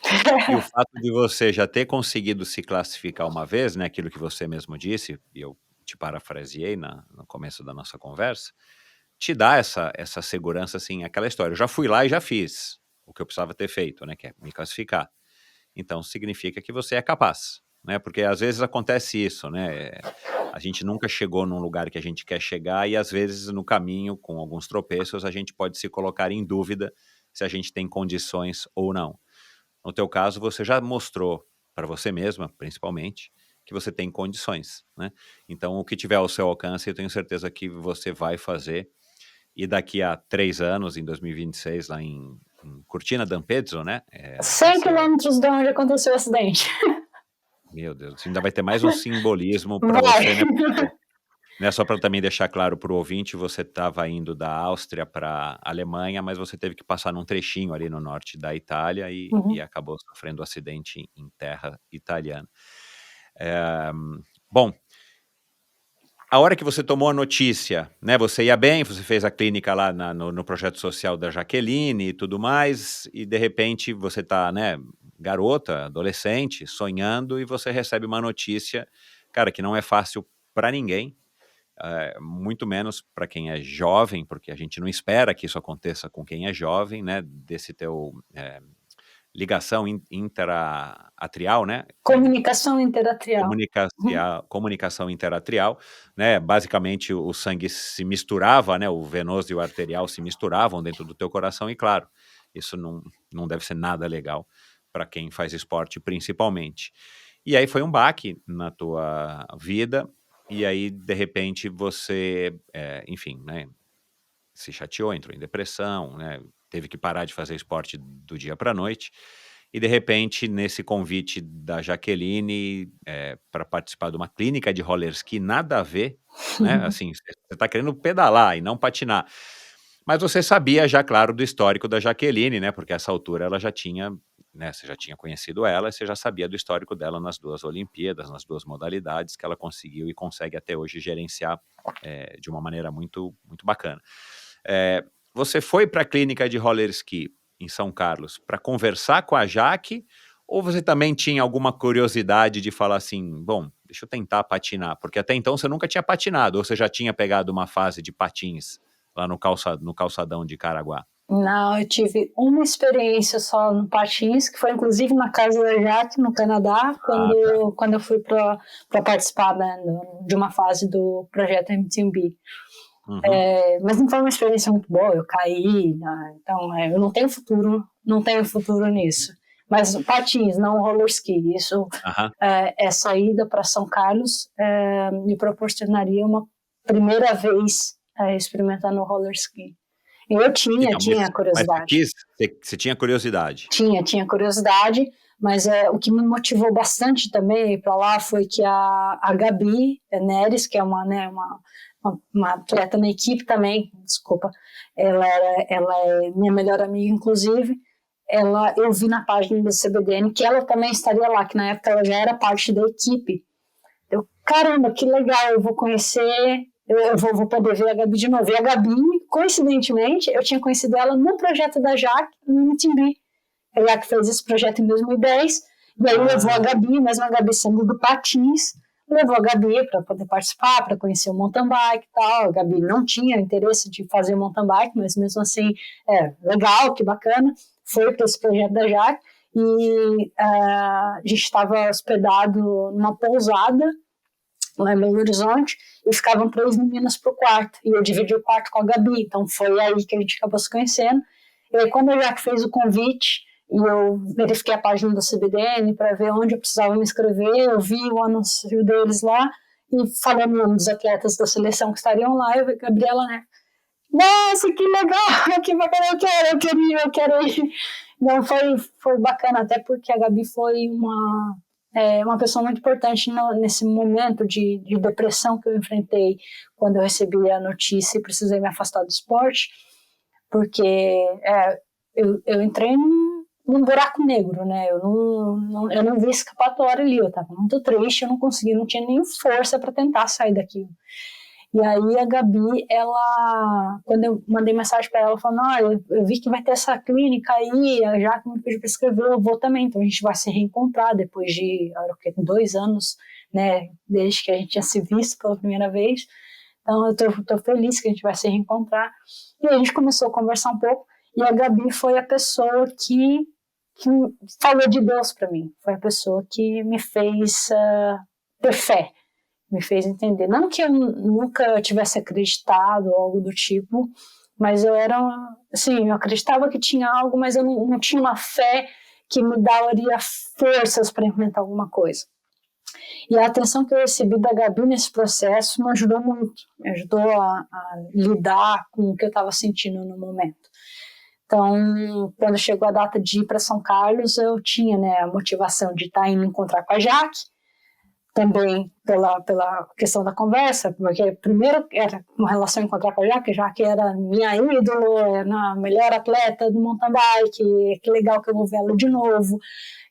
E o fato de você já ter conseguido se classificar uma vez, né, aquilo que você mesmo disse, e eu te parafraseei no começo da nossa conversa, te dá essa segurança, assim, aquela história. Eu já fui lá e já fiz o que eu precisava ter feito, né, que é me classificar. Então, significa que você é capaz, né, porque às vezes acontece isso, né, a gente nunca chegou num lugar que a gente quer chegar e às vezes no caminho, com alguns tropeços, a gente pode se colocar em dúvida se a gente tem condições ou não. No teu caso, você já mostrou para você mesma, principalmente, que você tem condições, né? Então, o que tiver ao seu alcance, eu tenho certeza que você vai fazer. E daqui a 3 anos, em 2026, lá em Cortina d'Ampezzo, né? 100 quilômetros de onde aconteceu o acidente. Meu Deus, ainda vai ter mais um simbolismo para você, né? Porque, né, só para também deixar claro para o ouvinte, você estava indo da Áustria para a Alemanha, mas você teve que passar num trechinho ali no norte da Itália e acabou sofrendo um acidente em terra italiana. Bom, a hora que você tomou a notícia, né, você ia bem, você fez a clínica lá no projeto social da Jaqueline e tudo mais, e de repente você está, né, garota, adolescente, sonhando, e você recebe uma notícia, cara, que não é fácil para ninguém, muito menos para quem é jovem, porque a gente não espera que isso aconteça com quem é jovem, né, desse teu ligação interatrial, né? Comunicação interatrial. Comunicação interatrial, né? Basicamente o sangue se misturava, né? O venoso e o arterial se misturavam dentro do teu coração e, claro, isso não deve ser nada legal para quem faz esporte, principalmente. E aí foi um baque na tua vida e aí, de repente, você, enfim, né? Se chateou, entrou em depressão, né? Teve que parar de fazer esporte do dia para a noite, e de repente, nesse convite da Jaqueline para participar de uma clínica de roller ski, nada a ver, né? Assim, você está querendo pedalar e não patinar. Mas você sabia já, claro, do histórico da Jaqueline, né? Porque a essa altura ela já tinha, né? Você já tinha conhecido ela, você já sabia do histórico dela nas 2 Olimpíadas, nas 2 modalidades que ela conseguiu e consegue até hoje gerenciar de uma maneira muito, muito bacana. Você foi para a clínica de roller ski em São Carlos para conversar com a Jaque, ou você também tinha alguma curiosidade de falar assim, bom, deixa eu tentar patinar, porque até então você nunca tinha patinado, ou você já tinha pegado uma fase de patins lá no calçadão de Caraguá? Não, eu tive uma experiência só no patins, que foi inclusive na casa da Jaque, no Canadá, quando eu fui para participar, né, de uma fase do projeto MTB. Mas não foi uma experiência muito boa, eu caí, né? Então eu não tenho futuro nisso. Mas patins, não roller ski, isso, essa ida para São Carlos me proporcionaria uma primeira vez experimentando o roller ski. E eu tinha curiosidade. Mas você tinha curiosidade? Tinha curiosidade, mas o que me motivou bastante também ir para lá foi que a Gabi Neres, que é uma atleta na equipe também, desculpa, ela é minha melhor amiga, inclusive, eu vi na página do CBDN que ela também estaria lá, que na época ela já era parte da equipe. Eu, caramba, que legal, eu vou conhecer, eu vou poder ver a Gabi de novo. E a Gabi, coincidentemente, eu tinha conhecido ela no projeto da Jaque, no MTB. A Jaque fez esse projeto em 2010, e aí levou a Gabi, mesmo a Gabi sendo do patins, levou a Gabi para poder participar, para conhecer o mountain bike e tal. A Gabi não tinha interesse de fazer mountain bike, mas mesmo assim, legal, que bacana. Foi para esse projeto da Jaque e a gente estava hospedado numa pousada lá em Belo Horizonte e ficavam 3 meninas pro quarto. E eu dividi o quarto com a Gabi, então foi aí que a gente acabou se conhecendo. E aí, quando a Jaque fez o convite, e eu verifiquei a página do CBDN para ver onde eu precisava me inscrever, eu vi o anúncio deles lá, e falando o nome dos atletas da seleção que estariam lá, eu vi Gabriela, né? Nossa, que legal, que bacana, eu quero ir. Não, foi bacana, até porque a Gabi foi uma pessoa muito importante nesse momento de depressão que eu enfrentei quando eu recebi a notícia e precisei me afastar do esporte, porque eu entrei num buraco negro, né? Eu não vi escapatória ali, eu estava muito triste, eu não conseguia, não tinha nem força para tentar sair daquilo. E aí a Gabi, quando eu mandei mensagem para ela, falando, olha, eu vi que vai ter essa clínica aí, a Jaque me pediu para escrever, eu vou também, então a gente vai se reencontrar depois de 2 anos, né, desde que a gente tinha se visto pela primeira vez, então eu tô feliz que a gente vai se reencontrar. E a gente começou a conversar um pouco, e a Gabi foi a pessoa que falou de Deus para mim, foi a pessoa que me fez ter fé, me fez entender. Não que eu nunca tivesse acreditado ou algo do tipo, mas eu acreditava que tinha algo, mas eu não tinha uma fé que me daria forças para implementar alguma coisa. E a atenção que eu recebi da Gabi nesse processo me ajudou muito, me ajudou a lidar com o que eu estava sentindo no momento. Então, quando chegou a data de ir para São Carlos, eu tinha, né, a motivação de estar indo encontrar com a Jaque, também pela questão da conversa, porque primeiro era uma relação encontrar com a Jaque era minha ídolo, era a melhor atleta do mountain bike, que legal que eu vou ver ela de novo.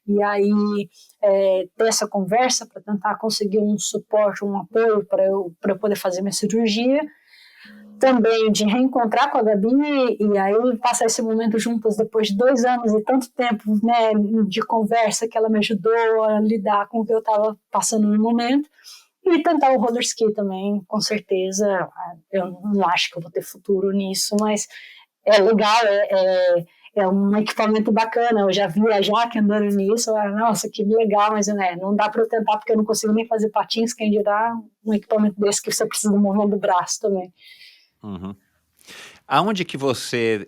E aí ter essa conversa para tentar conseguir um suporte, um apoio para eu poder fazer minha cirurgia. Também de reencontrar com a Gabi e aí passar esse momento juntas depois de 2 anos e tanto tempo, né, de conversa que ela me ajudou a lidar com o que eu estava passando no momento. E tentar o roller ski também, com certeza. Eu não acho que eu vou ter futuro nisso, mas é legal, é um equipamento bacana. Eu já vi a Jaque andando nisso, nossa, que legal, mas não dá para eu tentar porque eu não consigo nem fazer patins, quem dirá um equipamento desse que você precisa mover do braço também. Uhum.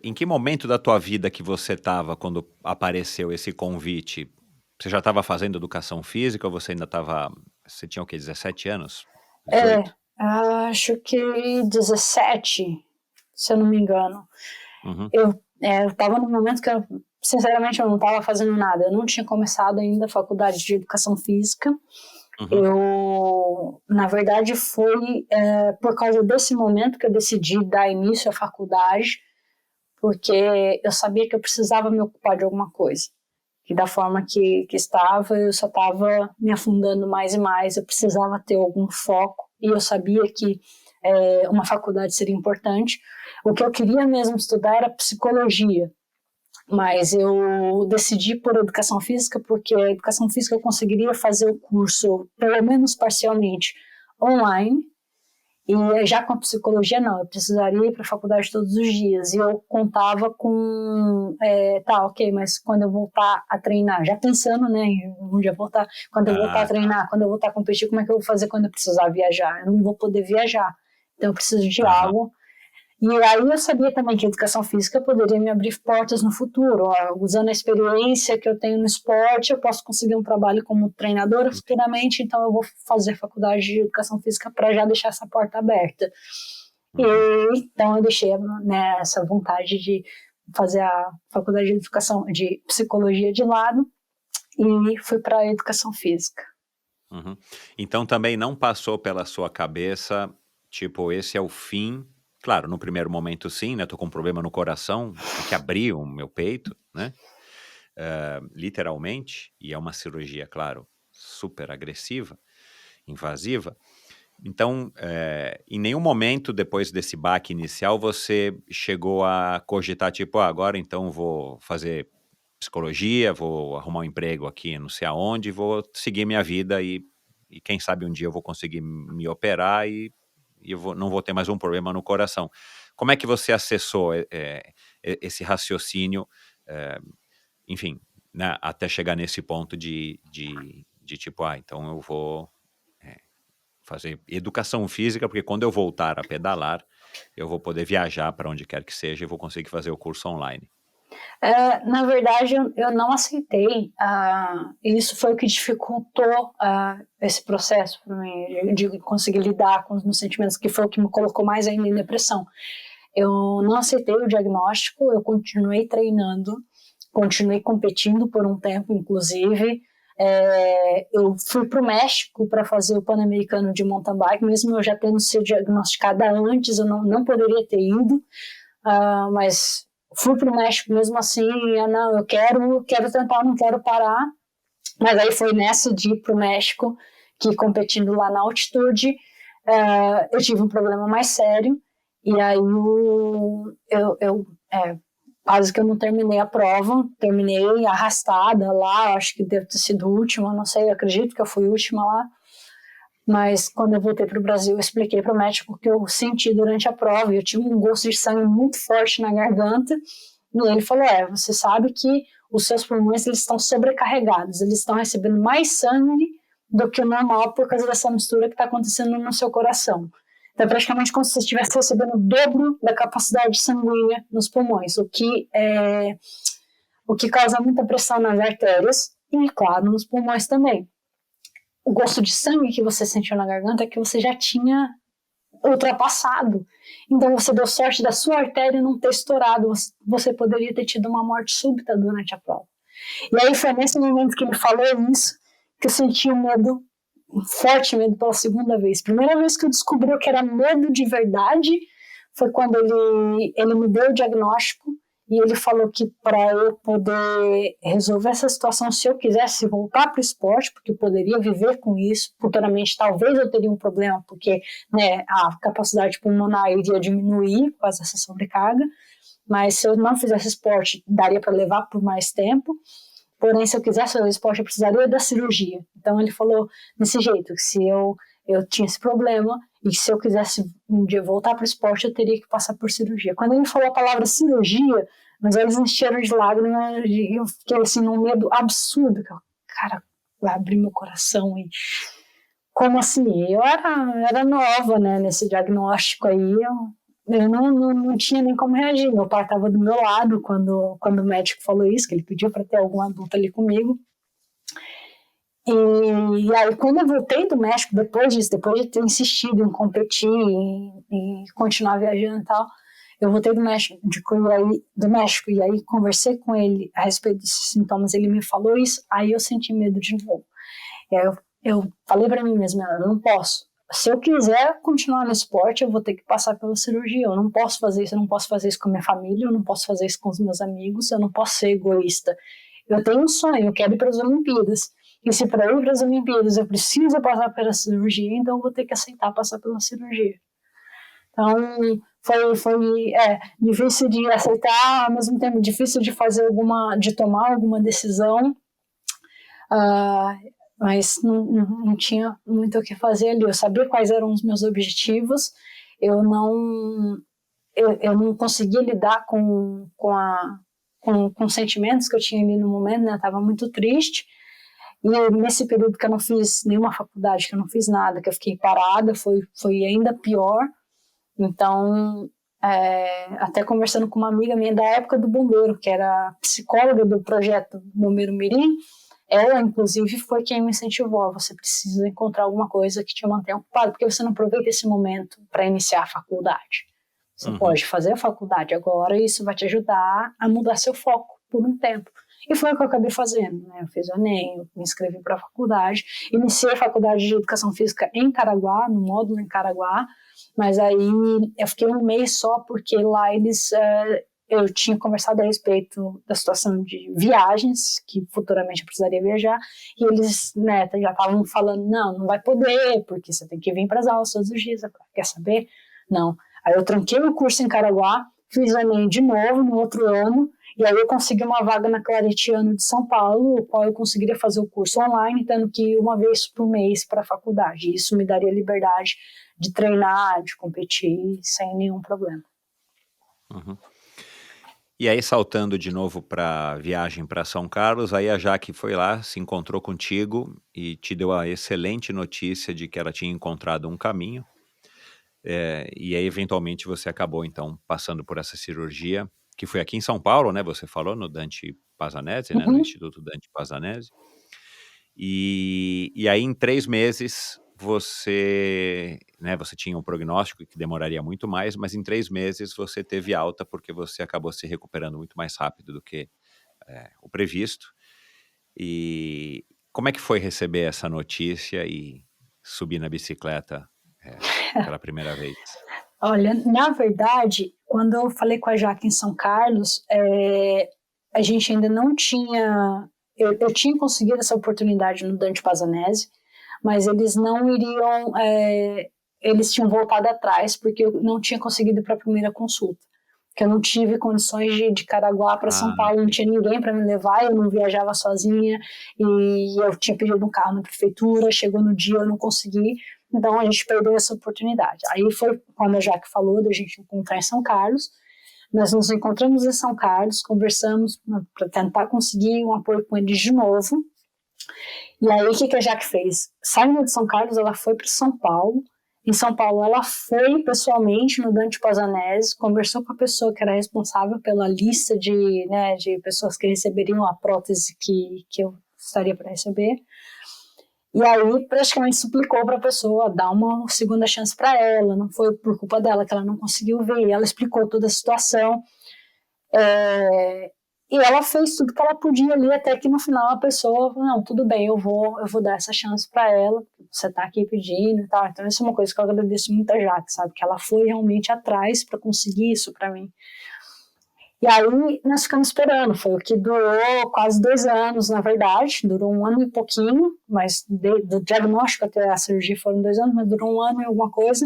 Em que momento da tua vida que você estava quando apareceu esse convite? Você já estava fazendo educação física ou você você tinha o quê, 17 anos? 18? Acho que 17, se eu não me engano. Uhum. Eu estava num momento que sinceramente, eu não estava fazendo nada. Eu não tinha começado ainda a faculdade de educação física. Eu, na verdade, foi por causa desse momento que eu decidi dar início à faculdade, porque eu sabia que eu precisava me ocupar de alguma coisa. E da forma que estava, eu só estava me afundando mais e mais, eu precisava ter algum foco, e eu sabia que uma faculdade seria importante. O que eu queria mesmo estudar era psicologia, mas eu decidi por educação física porque a educação física eu conseguiria fazer o curso, pelo menos parcialmente, online, e já com a psicologia não, eu precisaria ir para a faculdade todos os dias, e eu contava com, ok, mas quando eu voltar a treinar, já pensando, né, um dia voltar, quando eu voltar a treinar, quando eu voltar a competir, como é que eu vou fazer quando eu precisar viajar? Eu não vou poder viajar, então eu preciso de algo. E aí eu sabia também que a educação física poderia me abrir portas no futuro. Usando a experiência que eu tenho no esporte, eu posso conseguir um trabalho como treinadora futuramente, então eu vou fazer faculdade de educação física para já deixar essa porta aberta. E então eu deixei, né, essa vontade de fazer a faculdade de educação de psicologia de lado e fui para a educação física. Uhum. Então também não passou pela sua cabeça, tipo, esse é o fim. Claro, no primeiro momento sim, né, tô com um problema no coração, tem que abrir o meu peito, né, literalmente, e é uma cirurgia, claro, super agressiva, invasiva. Então, em nenhum momento depois desse baque inicial você chegou a cogitar, tipo, agora então vou fazer psicologia, vou arrumar um emprego aqui não sei aonde, vou seguir minha vida e quem sabe um dia eu vou conseguir me operar e não vou ter mais um problema no coração. Como é que você acessou esse raciocínio, enfim, né, até chegar nesse ponto de tipo, então eu vou fazer educação física, porque quando eu voltar a pedalar, eu vou poder viajar para onde quer que seja e vou conseguir fazer o curso online. Na verdade, eu não aceitei. Isso foi o que dificultou esse processo para mim, de conseguir lidar com os meus sentimentos, que foi o que me colocou mais ainda em depressão. Eu não aceitei o diagnóstico, eu continuei treinando, continuei competindo por um tempo, inclusive. Eu fui para o México para fazer o Pan-Americano de mountain bike, mesmo eu já tendo sido diagnosticada antes, eu não poderia ter ido, mas fui para o México mesmo assim, não, eu quero tentar, não quero parar. Mas aí foi nessa de ir para o México, que competindo lá na altitude, eu tive um problema mais sério, e aí quase que eu não terminei a prova, terminei arrastada lá, acho que deve ter sido última, não sei, acredito que eu fui última lá, mas quando eu voltei para o Brasil, eu expliquei para o médico o que eu senti durante a prova, eu tive um gosto de sangue muito forte na garganta, e ele falou, você sabe que os seus pulmões eles estão sobrecarregados, eles estão recebendo mais sangue do que o normal por causa dessa mistura que está acontecendo no seu coração. Então, é praticamente como se você estivesse recebendo o dobro da capacidade sanguínea nos pulmões, o que causa muita pressão nas artérias e, claro, nos pulmões também. O gosto de sangue que você sentiu na garganta é que você já tinha ultrapassado. Então, você deu sorte da sua artéria não ter estourado. Você poderia ter tido uma morte súbita durante a prova. E aí foi nesse momento que ele falou isso que eu senti um medo, um forte medo pela segunda vez. Primeira vez que eu descobri o que era medo de verdade foi quando ele me deu o diagnóstico e ele falou que para eu poder resolver essa situação, se eu quisesse voltar para o esporte, porque eu poderia viver com isso, futuramente talvez eu teria um problema, porque a capacidade pulmonar iria diminuir por causa dessa sobrecarga, mas se eu não fizesse esporte, daria para levar por mais tempo. Porém, se eu quisesse fazer esporte, eu precisaria da cirurgia. Então, ele falou desse jeito, que se eu tinha esse problema e se eu quisesse um dia voltar para o esporte, eu teria que passar por cirurgia. Quando ele falou a palavra cirurgia, meus olhos encheram de lágrimas e eu fiquei assim num medo absurdo. Cara, vai abrir meu coração e... Como assim? Eu era nova, né, nesse diagnóstico aí, eu não tinha nem como reagir. Meu pai estava do meu lado quando o médico falou isso, que ele pediu para ter algum adulto ali comigo. E aí, quando eu voltei do México, depois de ter insistido em competir e continuar viajando e tal, eu voltei do México e aí conversei com ele a respeito desses sintomas, ele me falou isso, aí eu senti medo de novo. E aí eu falei para mim mesma, eu não posso. Se eu quiser continuar no esporte, eu vou ter que passar pela cirurgia. Eu não posso fazer isso, eu não posso fazer isso com a minha família, eu não posso fazer isso com os meus amigos, eu não posso ser egoísta. Eu tenho um sonho, eu quero ir para as Olimpíadas. E se para ir para as Olimpíadas eu preciso passar pela cirurgia, então eu vou ter que aceitar passar pela cirurgia. Então, foi difícil de aceitar, ao mesmo tempo difícil de tomar alguma decisão. Mas não tinha muito o que fazer ali. Eu sabia quais eram os meus objetivos, eu não conseguia lidar com os sentimentos que eu tinha ali no momento, né? Eu estava muito triste, e nesse período que eu não fiz nenhuma faculdade, que eu não fiz nada, que eu fiquei parada, foi ainda pior. Então, até conversando com uma amiga minha da época do bombeiro, que era psicóloga do projeto Bombeiro Mirim, ela, inclusive, foi quem me incentivou. Você precisa encontrar alguma coisa que te mantenha ocupado, porque você não aproveita esse momento para iniciar a faculdade. Você pode fazer a faculdade agora e isso vai te ajudar a mudar seu foco por um tempo. E foi o que eu acabei fazendo, né? Eu fiz o Enem, eu me inscrevi para a faculdade, iniciei a faculdade de Educação Física em Caraguá, no módulo em Caraguá, mas aí eu fiquei um mês só, porque lá eu tinha conversado a respeito da situação de viagens, que futuramente eu precisaria viajar, e eles já estavam falando, não vai poder, porque você tem que vir para as aulas todos os dias. Quer saber? Não. Aí eu tranquei o curso em Caraguá, fiz o Enem de novo no outro ano, e aí eu consegui uma vaga na Claretiano de São Paulo, o qual eu conseguiria fazer o curso online, tendo que ir uma vez por mês para a faculdade. Isso me daria liberdade de treinar, de competir, sem nenhum problema. E aí, saltando de novo para a viagem para São Carlos, aí a Jaque foi lá, se encontrou contigo e te deu a excelente notícia de que ela tinha encontrado um caminho. E aí, eventualmente, você acabou, então, passando por essa cirurgia que foi aqui em São Paulo, né? Você falou no Dante Pazzanese, né? No Uhum. Instituto Dante Pazzanese. E aí, em 3 meses, você, né, você tinha um prognóstico que demoraria muito mais, mas em 3 meses você teve alta porque você acabou se recuperando muito mais rápido do que o previsto. E como é que foi receber essa notícia e subir na bicicleta pela primeira vez? Olha, na verdade, quando eu falei com a Jaque em São Carlos, a gente ainda não tinha. Eu tinha conseguido essa oportunidade no Dante Pazzanese, mas eles não iriam. Eles tinham voltado atrás, porque eu não tinha conseguido ir para a primeira consulta. Porque eu não tive condições de ir de Caraguá para São Paulo, não tinha ninguém para me levar, eu não viajava sozinha, e eu tinha pedido um carro na prefeitura, chegou no dia, eu não consegui. Então a gente perdeu essa oportunidade. Aí foi quando a Jaque falou da gente encontrar em São Carlos. Nós nos encontramos em São Carlos, conversamos para tentar conseguir um apoio com eles de novo. E aí o que a Jaque fez? Saindo de São Carlos, ela foi para São Paulo. Em São Paulo, ela foi pessoalmente no Dante Pazzanese, conversou com a pessoa que era responsável pela lista de pessoas que receberiam a prótese que eu estaria para receber. E aí praticamente suplicou para a pessoa dar uma segunda chance para ela, não foi por culpa dela que ela não conseguiu ver, ela explicou toda a situação, e ela fez tudo que ela podia ali, até que no final a pessoa falou, não, tudo bem, eu vou dar essa chance para ela, você tá aqui pedindo e tal. Então isso é uma coisa que eu agradeço muito a Jaque, sabe, que ela foi realmente atrás para conseguir isso para mim. E aí nós ficamos esperando, foi o que durou quase 2 anos, na verdade, durou 1 ano e pouquinho, mas do diagnóstico até a cirurgia foram 2 anos, mas durou 1 ano e alguma coisa,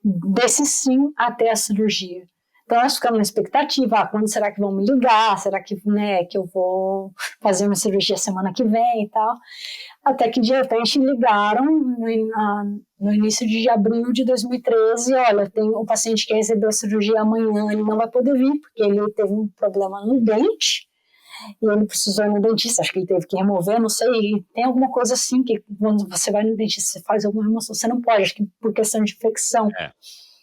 desse sim até a cirurgia. Então nós ficamos na expectativa, quando será que vão me ligar, será que, que eu vou fazer uma cirurgia semana que vem e tal, até que de repente ligaram no início de abril de 2013, olha, tem um paciente que recebeu a cirurgia amanhã, ele não vai poder vir, porque ele teve um problema no dente, e ele precisou ir no dentista, acho que ele teve que remover, não sei, tem alguma coisa assim, que quando você vai no dentista, você faz alguma remoção, você não pode, acho que por questão de infecção,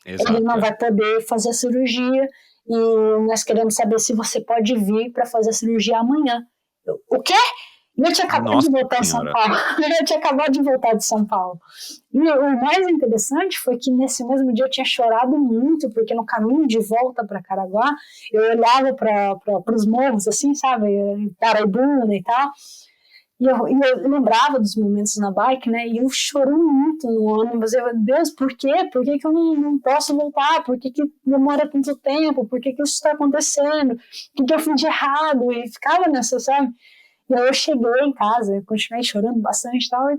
Exato, ele não vai poder fazer a cirurgia, e nós queremos saber se você pode vir para fazer a cirurgia amanhã. O quê? Eu tinha acabado de voltar de São Paulo. Eu tinha acabado de voltar de São Paulo. E o mais interessante foi que nesse mesmo dia eu tinha chorado muito, porque no caminho de volta para Caraguá, eu olhava para os morros, assim, sabe, Paraibuna e tal, e eu lembrava dos momentos na bike, né, e eu chorei muito no ônibus. Eu, Deus, por quê? Por que eu não posso voltar? Por que demora tanto tempo? Por que isso está acontecendo? O que eu fiz de errado? E ficava nessa, sabe? E aí eu cheguei em casa, eu continuei chorando bastante e tal, e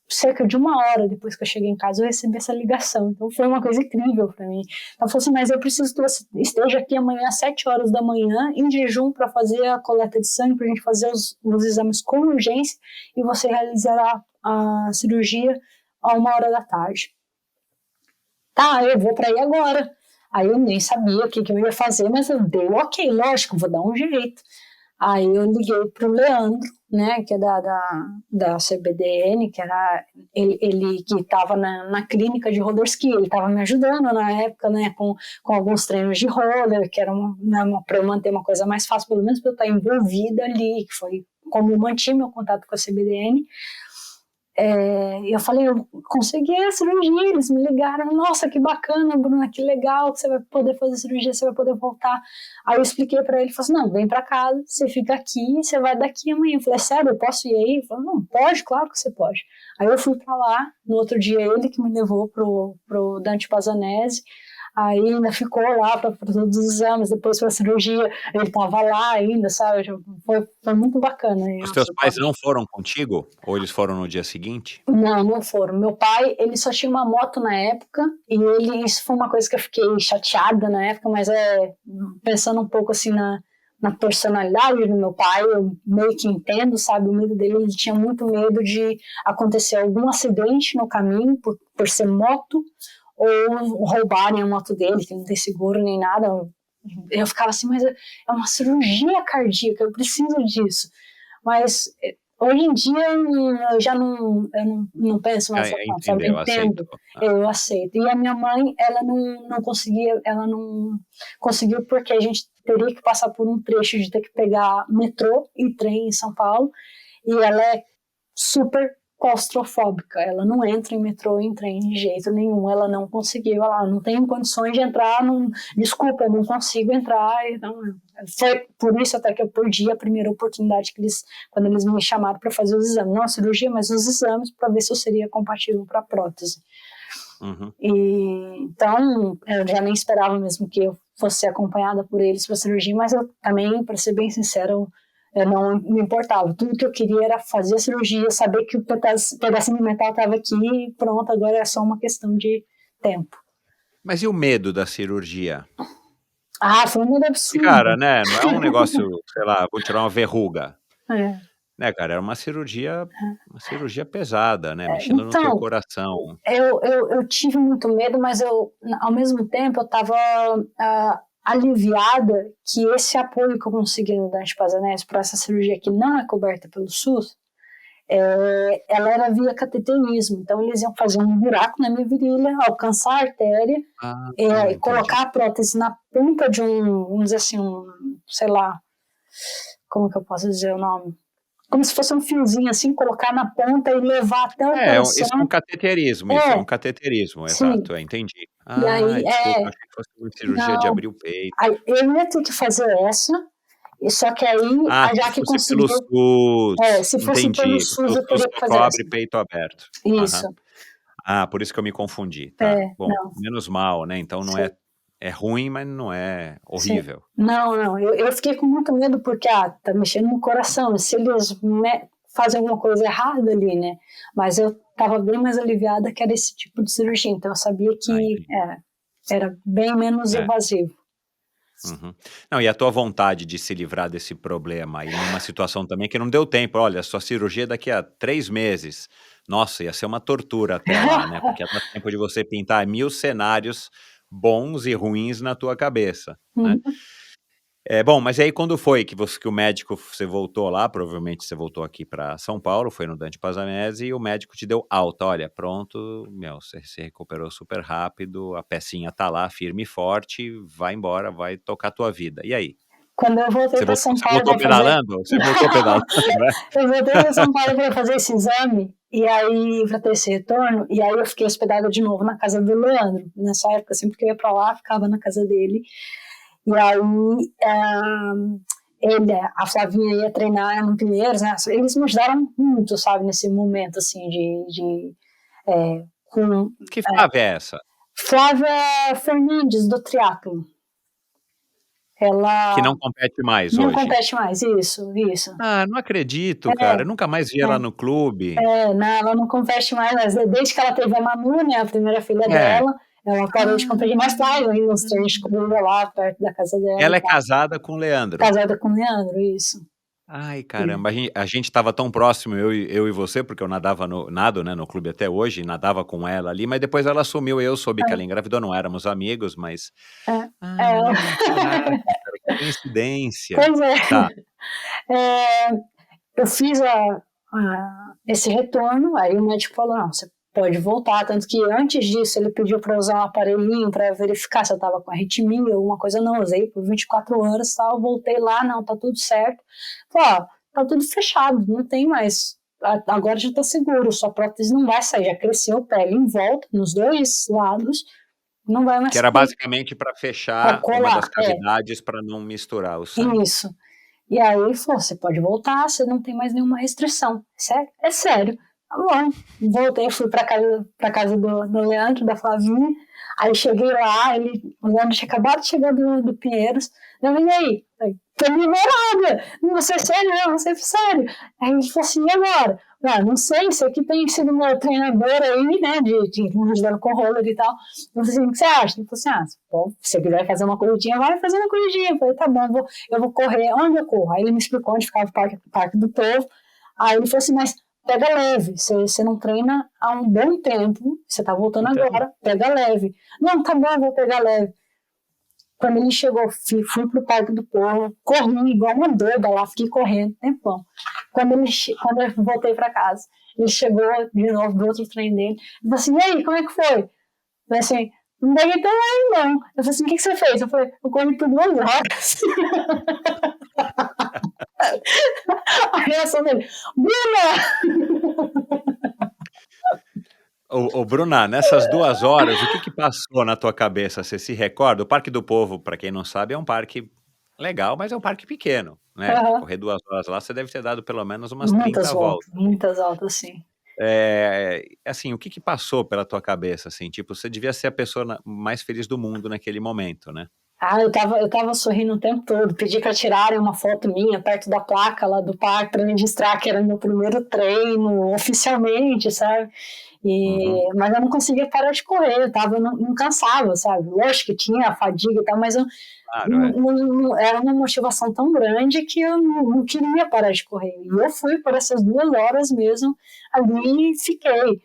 cerca de 1 hora depois que eu cheguei em casa eu recebi essa ligação. Então foi uma coisa incrível para mim. Ela falou assim, mas eu preciso que você esteja aqui amanhã às 7 horas da manhã, em jejum, para fazer a coleta de sangue, para a gente fazer os exames com urgência, e você realizará a cirurgia a 1 hora da tarde. Tá, eu vou para aí agora. Aí eu nem sabia o que eu ia fazer, mas eu dei ok, lógico, vou dar um jeito. Aí eu liguei para o Leandro, né, que é da CBDN, que era ele que estava na clínica de roller ski, ele estava me ajudando na época, né, com alguns treinos de roller, que era para eu manter uma coisa mais fácil, pelo menos para eu estar envolvida ali, que foi como eu mantive meu contato com a CBDN. Eu falei, eu consegui a cirurgia, eles me ligaram, nossa, que bacana, Bruna, que legal que você vai poder fazer cirurgia, você vai poder voltar. Aí eu expliquei pra ele, falei assim, não, vem pra casa, você fica aqui, você vai daqui amanhã. Eu falei, sério, eu posso ir aí? Ele falou, não, pode, claro que você pode. Aí eu fui pra lá, no outro dia ele que me levou pro Dante Pazzanese, aí ainda ficou lá para todos os exames, depois para a cirurgia, ele estava lá ainda, sabe? Foi muito bacana. Os teus pais não foram contigo? Ou eles foram no dia seguinte? Não foram. Meu pai, ele só tinha uma moto na época, e isso foi uma coisa que eu fiquei chateada na época, mas pensando um pouco assim na personalidade do meu pai, eu meio que entendo, sabe, o medo dele, ele tinha muito medo de acontecer algum acidente no caminho, por ser moto, ou roubarem a moto dele, que não tem seguro nem nada. Eu ficava assim, mas é uma cirurgia cardíaca, eu preciso disso. Mas Hoje em dia eu já não penso mais nessa forma, sabe? Eu Entendeu, entendo, aceitou. eu aceito. E a minha mãe, ela não conseguiu porque a gente teria que passar por um trecho de ter que pegar metrô e trem em São Paulo, e ela é super claustrofóbica, ela não entra em metrô e em trem de jeito nenhum, ela não conseguiu, ela não tem condições de entrar, desculpa, eu não consigo entrar, então, foi por isso até que eu perdi a primeira oportunidade quando eles me chamaram para fazer os exames, não a cirurgia, mas os exames, para ver se eu seria compatível para a prótese. Uhum. Então, eu já nem esperava mesmo que eu fosse ser acompanhada por eles para a cirurgia, mas eu também, para ser bem sincero, eu não me importava. Tudo que eu queria era fazer a cirurgia, saber que o pedacinho de metal estava aqui e pronto, agora é só uma questão de tempo. Mas e o medo da cirurgia? Foi um medo absurdo. Cara, né, não é um negócio, sei lá, vou tirar uma verruga. É. Né, cara, era uma cirurgia pesada, né, mexendo no teu Então, coração. eu tive muito medo, mas ao mesmo tempo, eu estava aliviada que esse apoio que eu consegui no Dante Pazanese para essa cirurgia que não é coberta pelo SUS, ela era via cateterismo. Então, eles iam fazer um buraco na minha virilha, alcançar a artéria, e colocar a prótese na ponta de vamos dizer assim, sei lá, como que eu posso dizer o nome? Como se fosse um fiozinho assim, colocar na ponta e levar até o coração. Isso é um cateterismo, exato, entendi. E aí, desculpa, achei que fosse uma cirurgia de abrir o peito. Aí, eu ia ter que fazer essa, só que aí, já que conseguiu... pelo SUS, se fosse entendi, pelo SUS, eu teria que fazer cobre essa. peito aberto. Isso. Por isso que eu me confundi, tá. Bom, não. menos mal, né, então não é ruim, mas não é horrível. Sim. Não, eu fiquei com muito medo porque, tá mexendo no coração, se eles fazem alguma coisa errada ali, né, mas eu estava bem mais aliviada que era esse tipo de cirurgia, então eu sabia que era bem menos invasivo. Uhum. Não, e a tua vontade de se livrar desse problema e numa situação também que não deu tempo, olha, sua cirurgia é daqui a 3 meses, nossa, ia ser uma tortura até lá, né, porque dá tempo de você pintar 1000 cenários bons e ruins na tua cabeça, né. Bom, mas aí quando foi que o médico, você voltou lá, provavelmente você voltou aqui para São Paulo, foi no Dante Pazanese e o médico te deu alta, olha, pronto, você se recuperou super rápido, a pecinha tá lá firme e forte, vai embora, vai tocar a tua vida. E aí? Quando eu voltei para São Paulo... Você voltou pedalando? Você voltou pedalando, né? Eu voltei para São Paulo para fazer esse exame, e aí, para ter esse retorno, e aí eu fiquei hospedada de novo na casa do Leandro, nessa época, sempre que eu ia para lá, ficava na casa dele, e aí a Flavinha ia treinar no Pinheiros, né, eles me ajudaram muito, sabe, nesse momento, assim, Que Flávia é essa? Flávia Fernandes, do triatlo. Ela... Que não compete mais hoje? Não compete mais, isso. Não acredito, cara, eu nunca mais vi ela no clube. Não, ela não compete mais, mas desde que ela teve a Manu, né, a primeira filha dela, ela parou de competir, mas claro, ainda uns treinos de corrida lá, perto da casa dela. Ela é casada com o Leandro? Casada com o Leandro, isso. Ai, caramba, a gente estava tão próximo, eu e você, porque eu nado, né, no clube até hoje, nadava com ela ali, mas depois ela sumiu, eu soube que ela engravidou, não éramos amigos, mas... Caraca, que coincidência. Pois é. Tá. Eu fiz esse retorno, aí o médico falou, não, você pode voltar, tanto que antes disso ele pediu para usar um aparelhinho para verificar se eu estava com arritmia ou alguma coisa, não, usei por 24 horas, tal, voltei lá, não, tá tudo certo, tá tudo fechado, não tem mais, agora já tá seguro, sua prótese não vai sair, já cresceu a pele em volta, nos dois lados, não vai mais... Que era basicamente para fechar uma das cavidades para não misturar o sangue. Isso. E aí ele falou, você pode voltar, você não tem mais nenhuma restrição. É sério. Tá bom. Voltei, fui pra casa do Leandro, da Flavinha. Aí cheguei lá, o Leandro tinha acabado de chegar do Pinheiros. Eu falei, e aí? Tô liberada. Não sei sério, não sei sério. Aí ele falou assim, e agora? Não sei, isso aqui tem sido meu treinador aí, né, de me ajudando com roller e tal. Eu falei assim, o que você acha? Ele falou assim, se você quiser fazer uma corridinha, vai fazer uma corridinha. Eu falei, tá bom, eu vou correr. Onde eu corro? Aí ele me explicou onde ficava o Parque do Povo. Aí ele falou assim, mas pega leve, você não treina há um bom tempo, você tá voltando agora, pega leve. Não, tá bom, vou pegar leve. Quando ele chegou, fui pro Parque do Povo, corri igual uma doida lá, fiquei correndo tempão. Quando eu voltei para casa, ele chegou de novo do outro trem dele, e falou assim, e aí, como é que foi? Eu falei assim, não peguei tão aí, não. Eu falei assim, o que você fez? Eu falei, eu corri por 2 horas. A reação dele, Bruna! Ô, Bruna, nessas 2 horas, o que passou na tua cabeça? Você se recorda? O Parque do Povo, para quem não sabe, é um parque legal, mas é um parque pequeno, né? Uhum. Correr 2 horas lá, você deve ter dado pelo menos umas 30 voltas. Muitas voltas, sim. Assim, o que passou pela tua cabeça, assim? Tipo, você devia ser a pessoa mais feliz do mundo naquele momento, né? Eu tava sorrindo o tempo todo, pedi para tirarem uma foto minha perto da placa lá do parque para registrar que era meu primeiro treino oficialmente, sabe? Uhum. Mas eu não conseguia parar de correr, não cansava, sabe? Lógico que tinha a fadiga e tal, mas Claro, era uma motivação tão grande que eu não queria parar de correr. E eu fui por essas 2 horas mesmo ali e fiquei.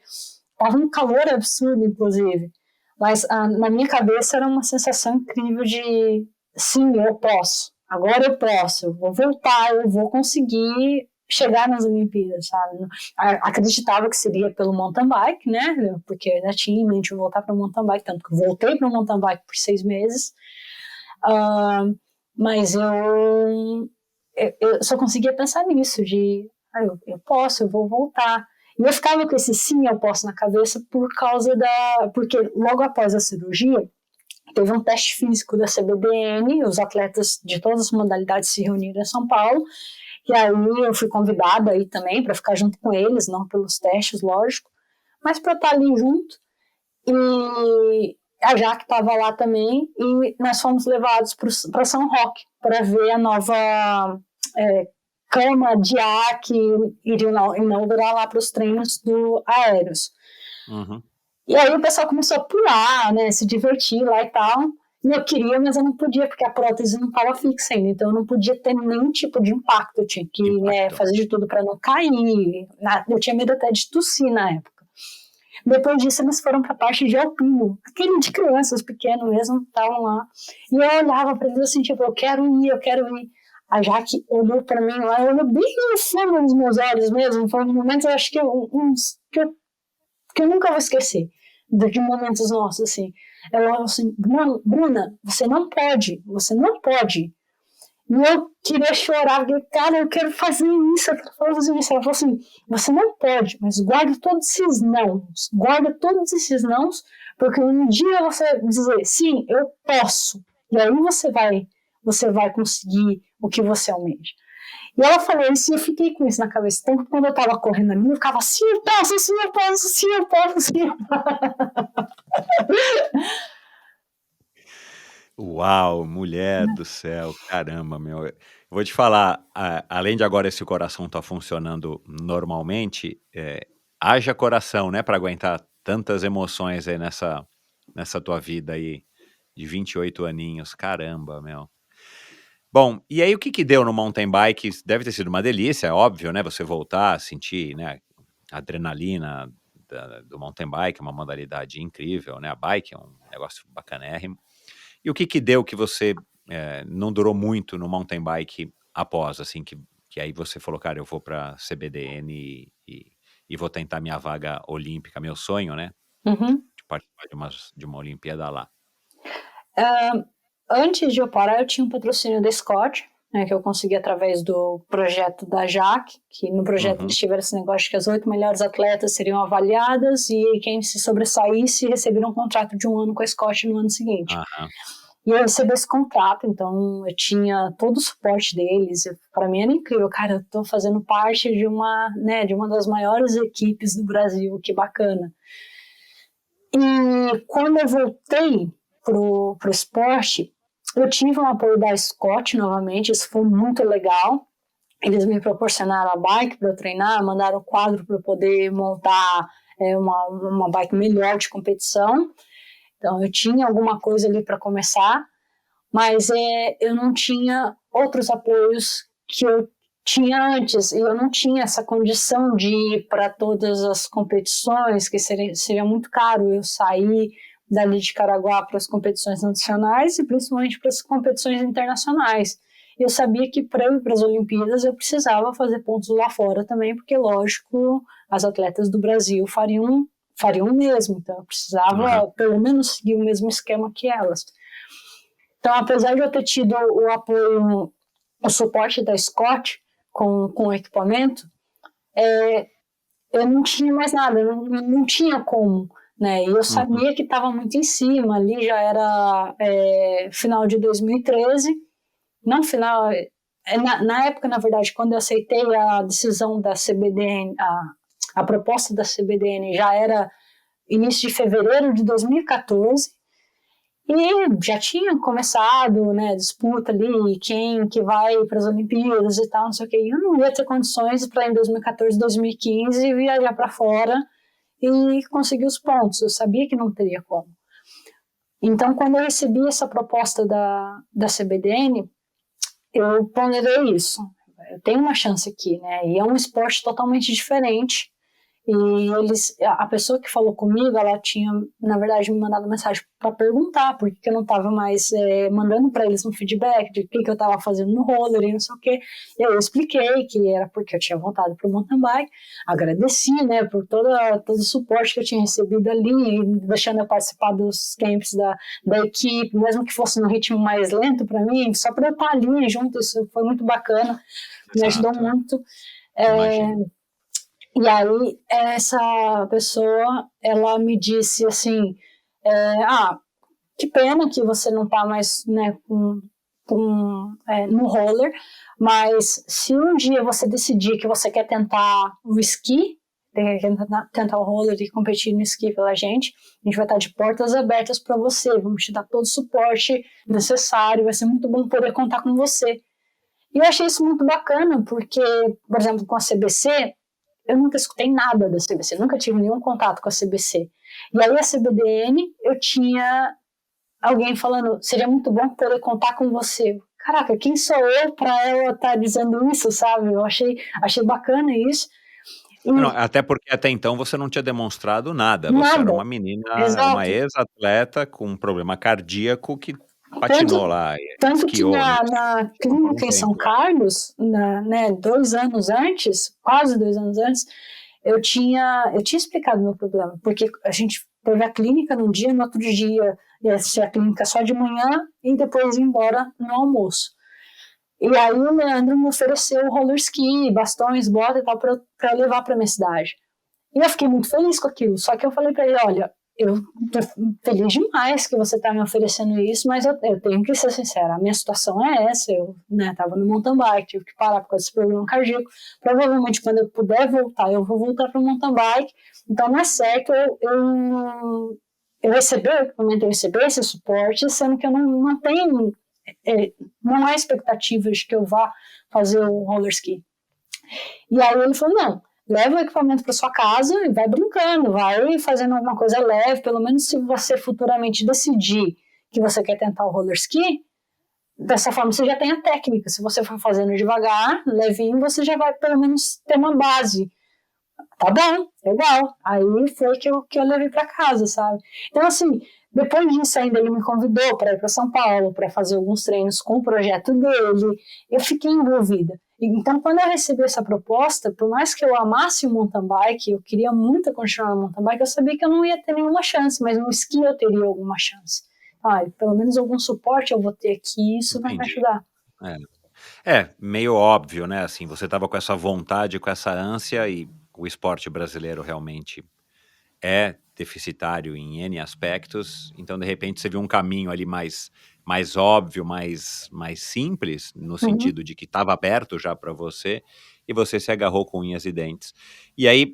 Tava um calor absurdo, inclusive. Mas na minha cabeça era uma sensação incrível de sim, eu posso. Agora eu posso. Eu vou voltar, eu vou conseguir chegar nas Olimpíadas, sabe? Acreditava que seria pelo mountain bike, né? Porque eu ainda tinha em mente voltar para o mountain bike, tanto que eu voltei para o mountain bike por 6 meses. Mas eu só conseguia pensar nisso, de eu posso, eu vou voltar. E eu ficava com esse sim, eu posso na cabeça porque logo após a cirurgia, teve um teste físico da CBDN, os atletas de todas as modalidades se reuniram em São Paulo, e aí eu fui convidada aí também para ficar junto com eles, não pelos testes, lógico, mas para estar ali junto. E a Jaque estava lá também, e nós fomos levados para São Roque para ver a nova cama de ar que iriam inaugurar lá para os treinos aéreos. Uhum. E aí o pessoal começou a pular, né, se divertir lá e tal. E eu queria, mas eu não podia, porque a prótese não estava fixa ainda, então eu não podia ter nenhum tipo de impacto. Eu tinha que fazer de tudo para não cair. Eu tinha medo até de tossir na época. Depois disso, eles foram para a parte de alpino. Aquele de crianças pequenos mesmo, estavam lá. E eu olhava para eles assim, tipo, eu quero ir. A Jaque olhou para mim, ela olhou bem no fundo dos meus olhos mesmo. Foram momentos, eu acho que que eu nunca vou esquecer. De momentos nossos, assim. Ela falou assim, Bruna, você não pode. E eu queria chorar, porque, cara, eu quero fazer isso, eu quero fazer isso. Ela falou assim, você não pode, mas guarda todos esses nãos, porque um dia você vai dizer, sim, eu posso. E aí você vai conseguir o que você almeja. E ela falou isso e eu fiquei com isso na cabeça. Então, quando eu tava correndo ali, eu ficava, sim, eu posso, sim, eu posso, sim, eu posso, sim, eu posso. Uau, mulher do céu, caramba, meu. Eu vou te falar, além de agora esse coração tá funcionando normalmente, haja coração, né, para aguentar tantas emoções aí nessa tua vida aí de 28 aninhos, caramba, meu. Bom, e aí o que deu no mountain bike? Deve ter sido uma delícia, é óbvio, né, você voltar a sentir, né, a adrenalina do mountain bike, é uma modalidade incrível, né, a bike é um negócio bacanérrimo. E o que deu que você não durou muito no mountain bike após, assim, que aí você falou, cara, eu vou pra CBDN e vou tentar minha vaga olímpica, meu sonho, né? Uhum. De participar de uma Olimpíada lá. Antes de eu parar, eu tinha um patrocínio da Scott, né, que eu consegui através do projeto da Jaque, que no projeto eles tiveram esse negócio de que as 8 melhores atletas seriam avaliadas e quem se sobressaísse receberia um contrato de 1 ano com a Scott no ano seguinte. Aham. E eu recebi esse contrato, então eu tinha todo o suporte deles. Para mim era incrível, cara, eu tô fazendo parte de uma das maiores equipes do Brasil, que bacana. E quando eu voltei pro esporte, eu tive um apoio da Scott novamente, isso foi muito legal. Eles me proporcionaram a bike para eu treinar, mandaram o quadro para eu poder montar uma bike melhor de competição. Então eu tinha alguma coisa ali para começar, mas eu não tinha outros apoios que eu tinha antes, e eu não tinha essa condição de ir para todas as competições, que seria muito caro eu sair dali de Caraguá para as competições nacionais e principalmente para as competições internacionais. Eu sabia que para ir para as Olimpíadas eu precisava fazer pontos lá fora também, porque, lógico, as atletas do Brasil fariam o mesmo, então eu precisava pelo menos seguir o mesmo esquema que elas. Então, apesar de eu ter tido o apoio, o suporte da Scott com o equipamento, eu não tinha mais nada, não tinha como, né? E eu sabia que estava muito em cima, ali já era final de 2013, não final, na época, na verdade, quando eu aceitei a decisão da CBDN, a proposta da CBDN já era início de fevereiro de 2014, e já tinha começado, né, disputa ali, quem que vai para as Olimpíadas e tal, não sei o que. Eu não ia ter condições para em 2014, 2015 viajar para fora e conseguir os pontos. Eu sabia que não teria como. Então, quando eu recebi essa proposta da CBDN, eu ponderei isso. Eu tenho uma chance aqui, né? E é um esporte totalmente diferente. E a pessoa que falou comigo, ela tinha, na verdade, me mandado mensagem para perguntar por que eu não estava mais mandando para eles um feedback de o que eu estava fazendo no roller e não sei o quê. E aí eu expliquei que era porque eu tinha voltado para o mountain bike, agradeci, né, por todo o suporte que eu tinha recebido ali, deixando eu participar dos camps da equipe, mesmo que fosse no ritmo mais lento para mim, só para eu estar ali junto, isso foi muito bacana, me ajudou muito. E aí, essa pessoa, ela me disse assim, que pena que você não está mais, né, no roller, mas se um dia você decidir que você quer tentar o esqui, tentar o roller e competir no esqui pela gente, a gente vai estar de portas abertas para você, vamos te dar todo o suporte necessário, vai ser muito bom poder contar com você. E eu achei isso muito bacana, porque, por exemplo, com a CBC, eu nunca escutei nada da CBC, nunca tive nenhum contato com a CBC. E aí a CBDN, eu tinha alguém falando, seria muito bom poder contar com você. Caraca, quem sou eu para ela estar dizendo isso, sabe? Eu achei bacana isso. Não, até porque até então você não tinha demonstrado nada, você era uma menina, uma ex-atleta com um problema cardíaco que patinou lá, Tanto que esquiou, né? na clínica em São Carlos, né, 2 anos antes, quase 2 anos antes, eu tinha explicado meu problema, porque a gente teve a clínica num dia, no outro dia ia ser a clínica só de manhã e depois ir embora no almoço. E aí o Leandro me ofereceu roller ski, bastões, bota e tal, para eu levar para minha cidade. E eu fiquei muito feliz com aquilo, só que eu falei para ele, olha, eu tô feliz demais que você tá me oferecendo isso, mas eu tenho que ser sincera, a minha situação é essa, eu, né, tava no mountain bike, tive que parar por causa desse problema cardíaco, provavelmente quando eu puder voltar, eu vou voltar para o mountain bike, então não é certo eu receber o equipamento, eu receber esse suporte, sendo que eu não tenho, não há expectativas de que eu vá fazer o roller ski. E aí ele falou, não, leva o equipamento para sua casa e vai brincando, vai fazendo alguma coisa leve, pelo menos se você futuramente decidir que você quer tentar o roller ski, dessa forma você já tem a técnica, se você for fazendo devagar, levinho, você já vai pelo menos ter uma base. Tá bom, legal. Aí foi que eu levei para casa, sabe? Então, assim, depois disso ainda ele me convidou para ir para São Paulo, para fazer alguns treinos com o projeto dele, eu fiquei envolvida. Então, quando eu recebi essa proposta, por mais que eu amasse o mountain bike, eu queria muito continuar no mountain bike, eu sabia que eu não ia ter nenhuma chance, mas no esqui eu teria alguma chance. Pelo menos algum suporte eu vou ter aqui, isso vai me ajudar. Meio óbvio, né, assim, você estava com essa vontade, com essa ânsia, e o esporte brasileiro realmente é deficitário em N aspectos, então de repente você viu um caminho ali mais óbvio, mais simples, no sentido de que estava aberto já para você, e você se agarrou com unhas e dentes. E aí,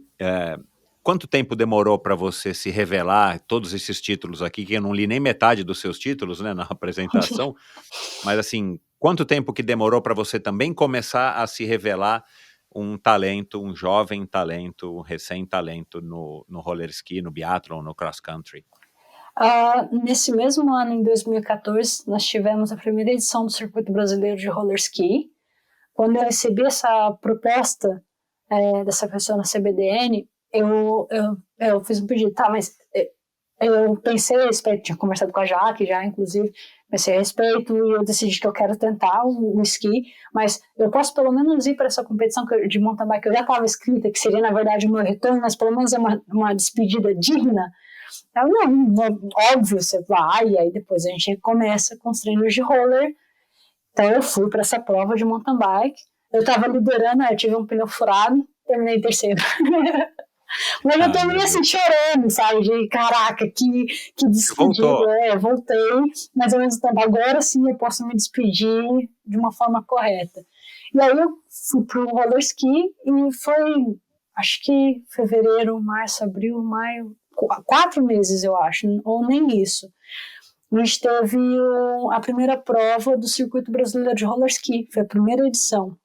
quanto tempo demorou para você se revelar, todos esses títulos aqui, que eu não li nem metade dos seus títulos, né, na apresentação, mas assim, quanto tempo que demorou para você também começar a se revelar um talento, um jovem talento, um recém-talento no roller ski, no biathlon, no cross country? Nesse mesmo ano, em 2014, nós tivemos a primeira edição do Circuito Brasileiro de Roller Ski. Quando eu recebi essa proposta dessa pessoa na CBDN, eu fiz um pedido, mas eu pensei a respeito, tinha conversado com a Jaque já, inclusive, pensei a respeito e eu decidi que eu quero tentar o esqui, mas eu posso pelo menos ir para essa competição de mountain bike que eu já estava escrita, que seria na verdade o meu retorno, mas pelo menos é uma despedida digna. Eu, não, óbvio, você vai, e aí depois a gente começa com os treinos de roller. Então eu fui para essa prova de mountain bike, eu estava liderando, eu tive um pneu furado, terminei em terceiro. Mas eu terminei assim chorando, sabe? De caraca, que despedida. Voltei, mas ao mesmo tempo, agora sim eu posso me despedir de uma forma correta. E aí eu fui pro roller ski e foi, acho que fevereiro, março, abril, maio, 4 meses eu acho, ou nem isso. A gente teve a primeira prova do Circuito Brasileiro de Roller Ski, foi a primeira edição.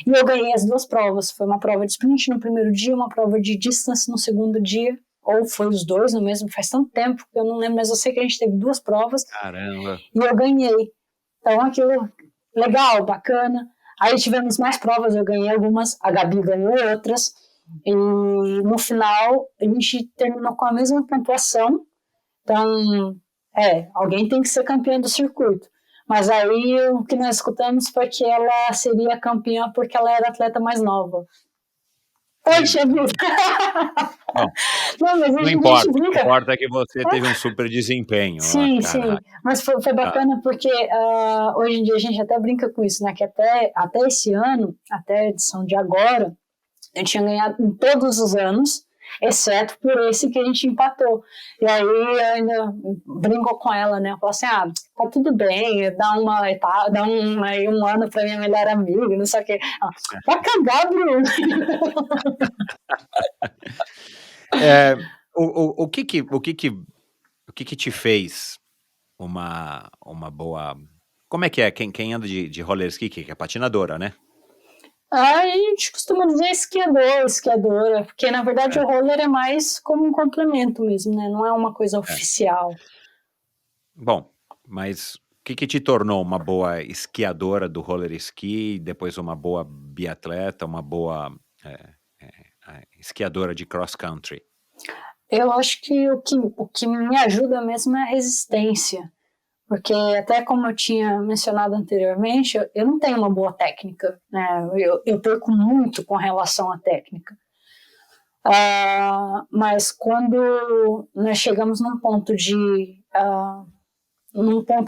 E eu ganhei as 2 provas. Foi uma prova de sprint no primeiro dia, uma prova de distance no segundo dia. Ou foi os 2 no mesmo, faz tanto tempo que eu não lembro, mas eu sei que a gente teve 2 provas. Caramba! E eu ganhei. Então aquilo, legal, bacana. Aí tivemos mais provas, eu ganhei algumas, a Gabi ganhou outras. E no final a gente terminou com a mesma pontuação. Então, alguém tem que ser campeã do circuito. Mas aí o que nós escutamos foi que ela seria campeã porque ela era a atleta mais nova. Poxa vida! Não importa, o que importa é que você teve um super desempenho. Sim, sim, mas foi bacana porque hoje em dia a gente até brinca com isso, né? Que até esse ano, até a edição de agora, eu tinha ganhado em todos os anos, exceto por esse que a gente empatou. E aí eu ainda brinco com ela, né? Eu falo assim, tá tudo bem, dá um ano pra minha melhor amiga, não sei o quê. Vai cagar, Bruno! O que te fez uma boa... Como é que é? Quem anda de roller ski, que é patinadora, né? A gente costuma dizer esquiadora, porque na verdade o roller é mais como um complemento mesmo, né? Não é uma coisa oficial. Bom, mas o que te tornou uma boa esquiadora do roller ski, depois uma boa biatleta, uma boa esquiadora de cross country? Eu acho que o que me ajuda mesmo é a resistência. Porque até como eu tinha mencionado anteriormente, eu não tenho uma boa técnica, né? Eu perco muito com relação à técnica. Mas quando nós chegamos num ponto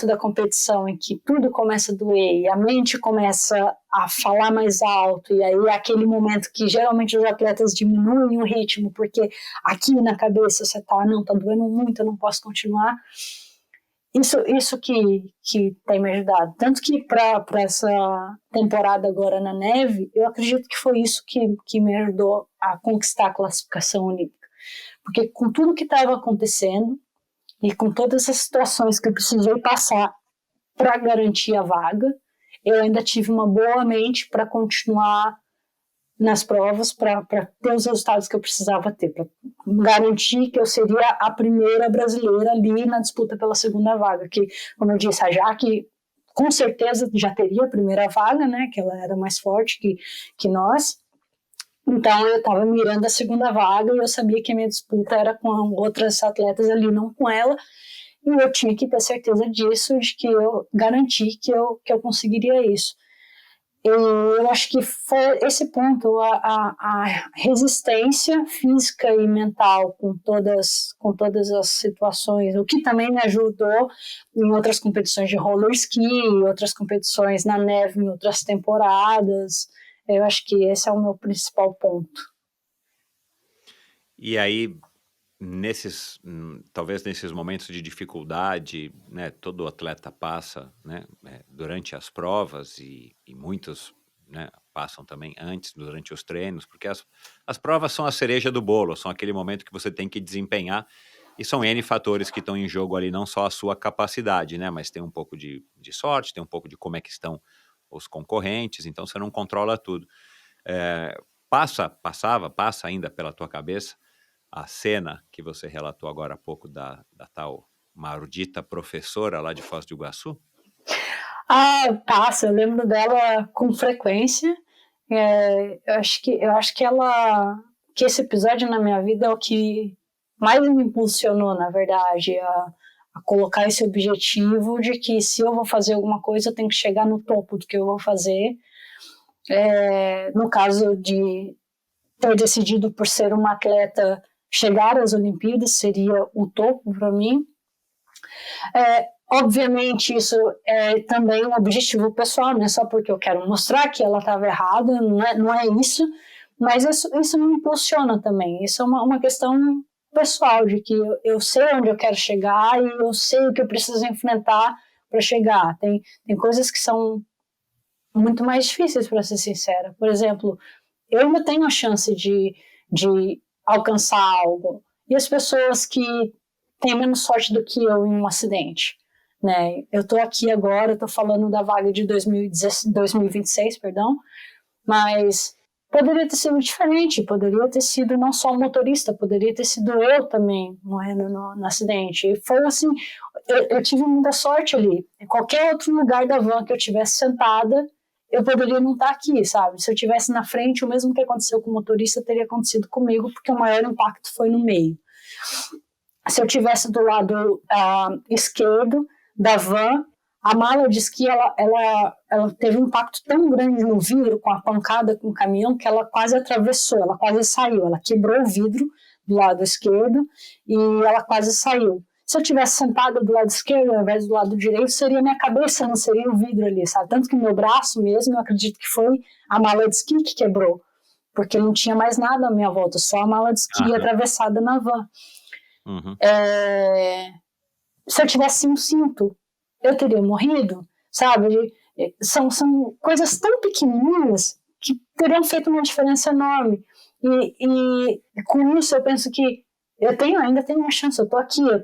da competição em que tudo começa a doer e a mente começa a falar mais alto, e aí é aquele momento que geralmente os atletas diminuem o ritmo, porque aqui na cabeça você tá doendo muito, eu não posso continuar. Isso que tem me ajudado. Tanto que para essa temporada agora na neve, eu acredito que foi isso que me ajudou a conquistar a classificação olímpica. Porque com tudo que estava acontecendo e com todas as situações que eu precisei passar para garantir a vaga, eu ainda tive uma boa mente para continuar nas provas, para ter os resultados que eu precisava ter, para garantir que eu seria a primeira brasileira ali na disputa pela segunda vaga, que, como eu disse, a Jaque com certeza já teria a primeira vaga, né, que ela era mais forte que nós, então eu estava mirando a segunda vaga e eu sabia que a minha disputa era com outras atletas ali, não com ela, e eu tinha que ter certeza disso, de que eu garanti que eu conseguiria isso. Eu acho que foi esse ponto, a resistência física e mental com todas as situações, o que também me ajudou em outras competições de roller ski, outras competições na neve em outras temporadas. Eu acho que esse é o meu principal ponto. E aí, talvez nesses momentos de dificuldade, né, todo atleta passa, né, durante as provas e muitos, né, passam também antes, durante os treinos, porque as provas são a cereja do bolo, são aquele momento que você tem que desempenhar e são N fatores que estão em jogo ali, não só a sua capacidade, né, mas tem um pouco de sorte, tem um pouco de como é que estão os concorrentes, então você não controla tudo. Passa ainda pela tua cabeça a cena que você relatou agora há pouco da tal maldita professora lá de Foz do Iguaçu? Passa, eu lembro dela com frequência. Eu acho que esse episódio na minha vida é o que mais me impulsionou, na verdade, a colocar esse objetivo de que se eu vou fazer alguma coisa, eu tenho que chegar no topo do que eu vou fazer. No caso de ter decidido por ser uma atleta, chegar às Olimpíadas seria o topo para mim. Obviamente, isso é também um objetivo pessoal, não é só porque eu quero mostrar que ela estava errada, não é isso, mas isso me impulsiona também. Isso é uma questão pessoal, de que eu sei onde eu quero chegar e eu sei o que eu preciso enfrentar para chegar. Tem coisas que são muito mais difíceis, para ser sincera. Por exemplo, eu ainda tenho a chance de alcançar algo, e as pessoas que têm menos sorte do que eu em um acidente, né? Eu estou aqui agora, estou falando da vaga de 2026, perdão, mas poderia ter sido diferente, poderia ter sido não só o motorista, poderia ter sido eu também morrendo no acidente. E foi assim, eu tive muita sorte ali. Em qualquer outro lugar da van que eu tivesse sentada, eu poderia não estar aqui, sabe? Se eu tivesse na frente, o mesmo que aconteceu com o motorista teria acontecido comigo, porque o maior impacto foi no meio. Se eu tivesse do lado esquerdo da van, a mala de esqui, ela teve um impacto tão grande no vidro, com a pancada com o caminhão, que ela quase atravessou, ela quase saiu, ela quebrou o vidro do lado esquerdo e ela quase saiu. Se eu tivesse sentada do lado esquerdo ao invés do lado direito, seria minha cabeça, não seria o vidro ali, sabe? Tanto que meu braço mesmo, eu acredito que foi a mala de esqui que quebrou, porque não tinha mais nada à minha volta, só a mala de esqui atravessada na van. Uhum. Se eu tivesse um cinto, eu teria morrido, sabe? São coisas tão pequenininhas que teriam feito uma diferença enorme. E com isso eu penso que eu ainda tenho uma chance, eu tô aqui, eu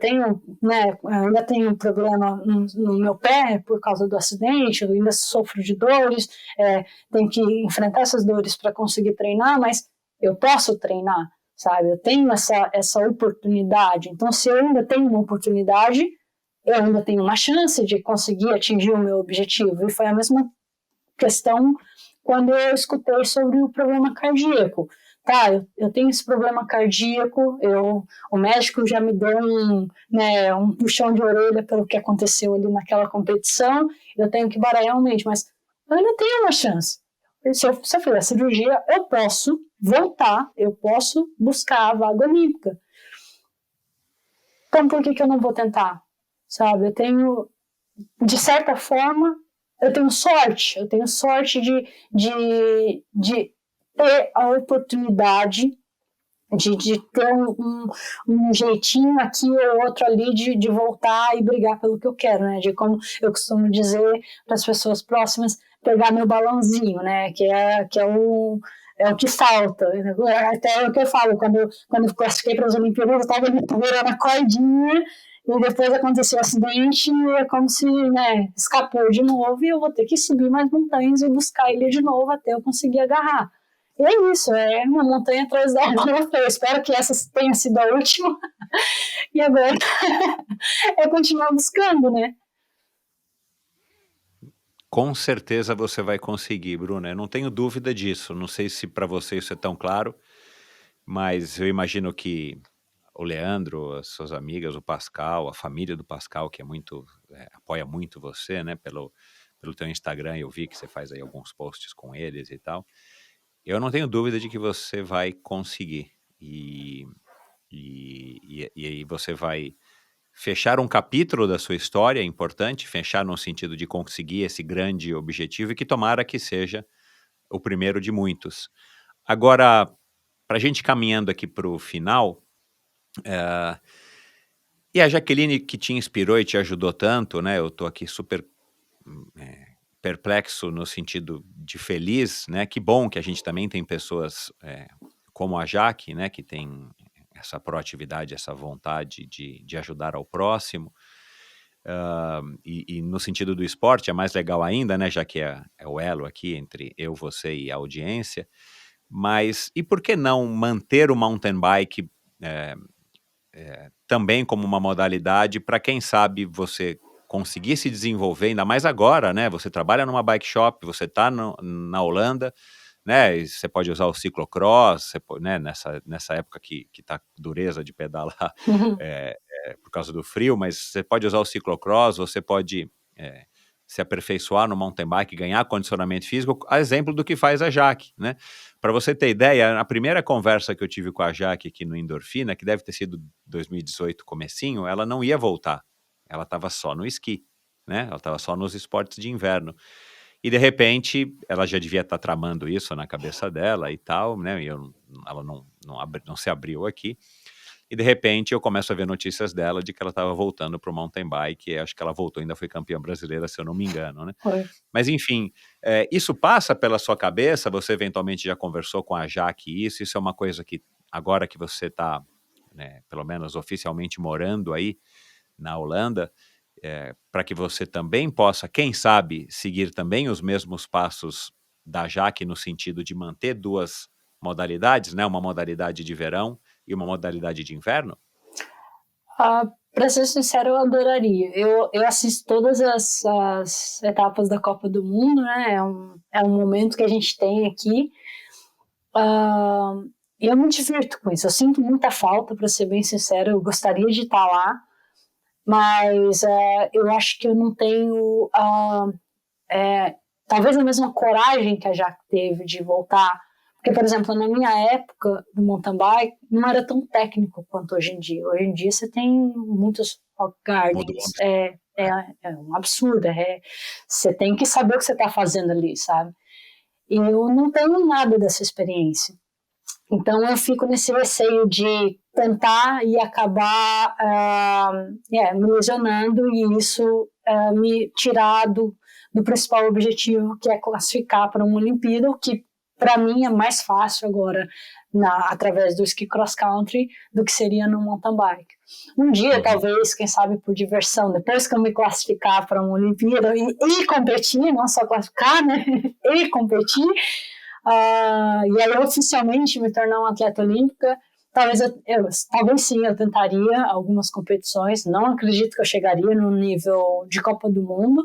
ainda tenho um problema no meu pé por causa do acidente, eu ainda sofro de dores, tenho que enfrentar essas dores para conseguir treinar, mas eu posso treinar, sabe? Eu tenho essa oportunidade. Então, se eu ainda tenho uma oportunidade, eu ainda tenho uma chance de conseguir atingir o meu objetivo. E foi a mesma questão quando eu escutei sobre o problema cardíaco. Tá, eu tenho esse problema cardíaco, o médico já me deu um puxão de orelha pelo que aconteceu ali naquela competição, eu tenho que baralhar a mente, mas eu ainda tenho uma chance. Se eu fizer a cirurgia, eu posso voltar, eu posso buscar a vaga olímpica. Então, por que eu não vou tentar? Sabe, eu tenho, de certa forma, eu tenho sorte de ter a oportunidade de ter um jeitinho aqui ou outro ali de voltar e brigar pelo que eu quero, né? De como eu costumo dizer para as pessoas próximas, pegar meu balãozinho, né? Que é o que falta. Até o que eu falo, quando eu classifiquei para as Olimpíadas, eu estava segurando a cordinha e depois aconteceu o acidente e é como se, escapou de novo e eu vou ter que subir mais montanhas e buscar ele de novo até eu conseguir agarrar. E é isso, é uma montanha atrás da outra. Eu espero que essa tenha sido a última. E agora é continuar buscando, né? Com certeza você vai conseguir, Bruna. Eu não tenho dúvida disso. Não sei se para você isso é tão claro, mas eu imagino que o Leandro, as suas amigas, o Pascal, a família do Pascal, que apoia muito você, né? Pelo teu Instagram, eu vi que você faz aí alguns posts com eles e tal. Eu não tenho dúvida de que você vai conseguir. E aí você vai fechar um capítulo da sua história, é importante, fechar no sentido de conseguir esse grande objetivo e que tomara que seja o primeiro de muitos. Agora, para a gente caminhando aqui para o final, e a Jaqueline que te inspirou e te ajudou tanto, né? Eu estou aqui super perplexo no sentido de feliz, né? Que bom que a gente também tem pessoas como a Jaque, né? Que tem essa proatividade, essa vontade de ajudar ao próximo. E no sentido do esporte é mais legal ainda, né? Já que é o elo aqui entre eu, você e a audiência. Mas e por que não manter o mountain bike também como uma modalidade para quem sabe você conseguir se desenvolver, ainda mais agora, né? Você trabalha numa bike shop, você está na Holanda, né? E você pode usar o ciclocross, né? Nessa época que tá dureza de pedalar é, por causa do frio, mas você pode usar o ciclocross, você pode se aperfeiçoar no mountain bike, ganhar condicionamento físico, a exemplo do que faz a Jaque, né? Para você ter ideia, a primeira conversa que eu tive com a Jaque aqui no Endorfina, que deve ter sido 2018 comecinho, ela não ia voltar, ela estava só no esqui, né? Ela estava só nos esportes de inverno. E de repente, ela já devia estar tramando isso na cabeça dela e tal, né? E ela não se abriu aqui. E de repente eu começo a ver notícias dela de que ela estava voltando para o mountain bike, e acho que ela voltou, ainda foi campeã brasileira, se eu não me engano, né? Foi. Mas enfim, isso passa pela sua cabeça, você eventualmente já conversou com a Jaque isso é uma coisa que agora que você está, né, pelo menos oficialmente morando aí na Holanda, para que você também possa, quem sabe, seguir também os mesmos passos da Jaque no sentido de manter duas modalidades, né? Uma modalidade de verão e uma modalidade de inverno? Para ser sincero, eu adoraria. Eu assisto todas as etapas da Copa do Mundo, né? É um momento que a gente tem aqui. E eu me divirto com isso. Eu sinto muita falta, para ser bem sincero. Eu gostaria de estar lá, mas eu acho que eu não tenho talvez a mesma coragem que a Jaque teve de voltar. Porque, por exemplo, na minha época do mountain bike, não era tão técnico quanto hoje em dia. Hoje em dia você tem muitos rock gardens, é um absurdo. Você tem que saber o que você está fazendo ali, sabe? E eu não tenho nada dessa experiência. Então eu fico nesse receio de tentar e acabar me lesionando e isso me tirar do principal objetivo, que é classificar para uma Olimpíada, o que para mim é mais fácil agora através do ski cross country do que seria no mountain bike. Um dia, talvez, quem sabe por diversão, depois que eu me classificar para uma Olimpíada e competir, não só classificar, né? E competir, e aí oficialmente me tornar uma atleta olímpica, talvez sim eu tentaria algumas competições, não acredito que eu chegaria no nível de Copa do Mundo,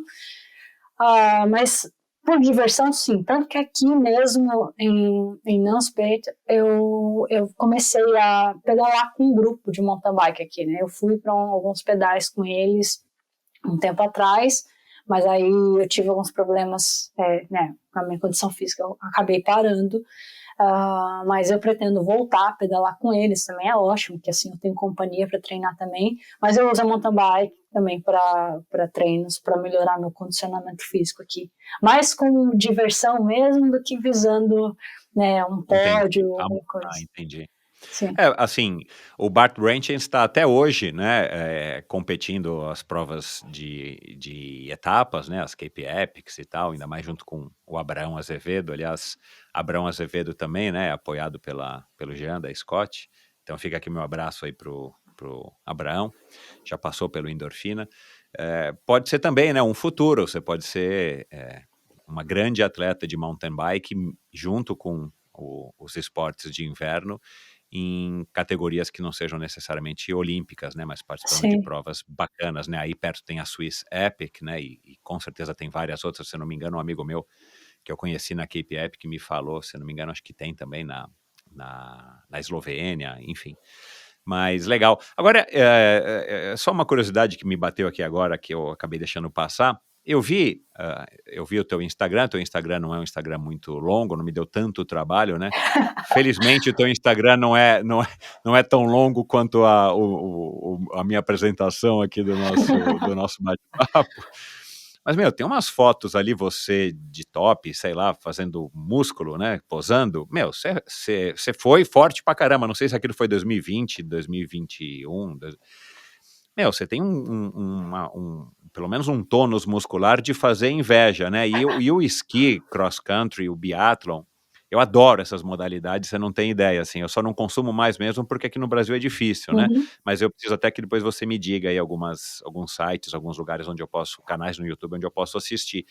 mas por diversão sim, tanto que aqui mesmo em Nunspeet eu comecei a pedalar com um grupo de mountain bike aqui, né? Eu fui para alguns pedais com eles um tempo atrás, mas aí eu tive alguns problemas, né, com a minha condição física, eu acabei parando, mas eu pretendo voltar a pedalar com eles, também é ótimo, porque assim eu tenho companhia para treinar também, mas eu uso a mountain bike também para treinos, para melhorar meu condicionamento físico aqui, mais com diversão mesmo do que visando, né, um pódio, alguma coisa. Entendi. Sim. Assim, o Bart Branchin está até hoje, né, competindo as provas de etapas, né, as Cape Epics e tal, ainda mais junto com o Abraão Azevedo. Aliás, Abraão Azevedo também, né, apoiado pelo Jean da Scott. Então fica aqui meu abraço aí pro Abraão, já passou pelo Endorfina. Pode ser também, né, um futuro, você pode ser uma grande atleta de mountain bike junto com os esportes de inverno, em categorias que não sejam necessariamente olímpicas, né, mas participando de provas bacanas, né? Aí perto tem a Swiss Epic, né? E com certeza tem várias outras. Se eu não me engano, um amigo meu que eu conheci na Cape Epic me falou, se eu não me engano, acho que tem também na Eslovênia, enfim. Mas legal. Agora, só uma curiosidade que me bateu aqui agora, que eu acabei deixando passar. Eu vi o teu Instagram não é um Instagram muito longo, não me deu tanto trabalho, né? Felizmente o teu Instagram não é tão longo quanto a minha apresentação aqui do nosso bate-papo. Mas, meu, tem umas fotos ali, você de top, sei lá, fazendo músculo, né, posando. Meu, você foi forte pra caramba, não sei se aquilo foi 2020, 2021... Meu, você tem pelo menos um tônus muscular de fazer inveja, né? E o esqui, cross country, o biathlon, eu adoro essas modalidades, você não tem ideia, assim. Eu só não consumo mais mesmo porque aqui no Brasil é difícil, né? Mas eu preciso até que depois você me diga aí alguns sites, alguns lugares onde eu posso, canais no YouTube onde eu posso assistir.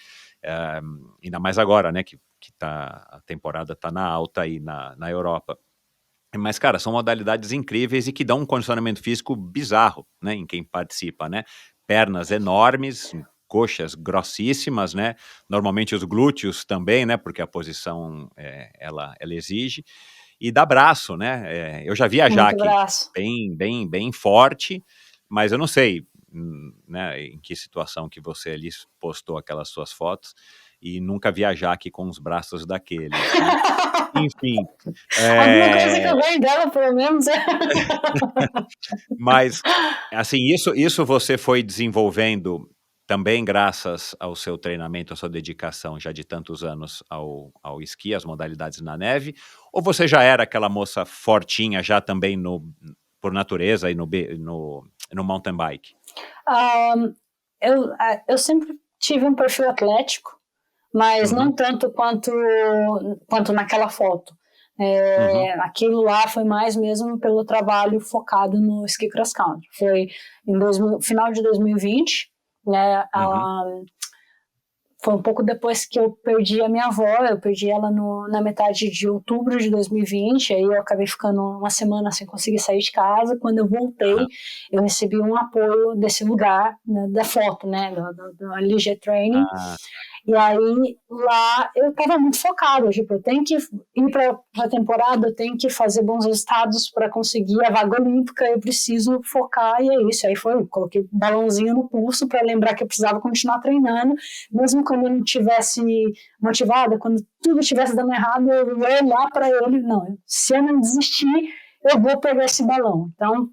Ainda mais agora, né? Que a temporada tá na alta aí na Europa. Mas, cara, são modalidades incríveis e que dão um condicionamento físico bizarro, né, em quem participa, né? Pernas enormes, coxas grossíssimas, né? Normalmente os glúteos também, né? Porque a posição ela exige. E dá braço, né? Eu já vi a Muito Jaque braço. bem forte, mas eu não sei, né, em que situação que você ali postou aquelas suas fotos, e nunca vi a Jaque com os braços daqueles, né? Enfim. Alguma coisa que eu ganho dela, pelo menos. Mas, assim, isso você foi desenvolvendo também graças ao seu treinamento, à sua dedicação já de tantos anos ao esqui, às modalidades na neve, ou você já era aquela moça fortinha já também por natureza e no mountain bike? Eu sempre tive um perfil atlético, mas não tanto quanto naquela foto. Aquilo lá foi mais mesmo pelo trabalho focado no ski cross country. Foi final de 2020, né? Foi um pouco depois que eu perdi a minha avó. Eu perdi ela na metade de outubro de 2020. Aí eu acabei ficando uma semana sem conseguir sair de casa. Quando eu voltei, eu recebi um apoio desse lugar, né, da foto, né, do LG Training. E aí, lá, eu estava muito focada, tipo, eu tenho que ir para a temporada, eu tenho que fazer bons resultados para conseguir a vaga olímpica, eu preciso focar, e é isso. Aí coloquei um balãozinho no pulso para lembrar que eu precisava continuar treinando, mesmo quando eu não estivesse motivada, quando tudo estivesse dando errado, eu ia olhar para ele, não, se eu não desistir, eu vou pegar esse balão. Então,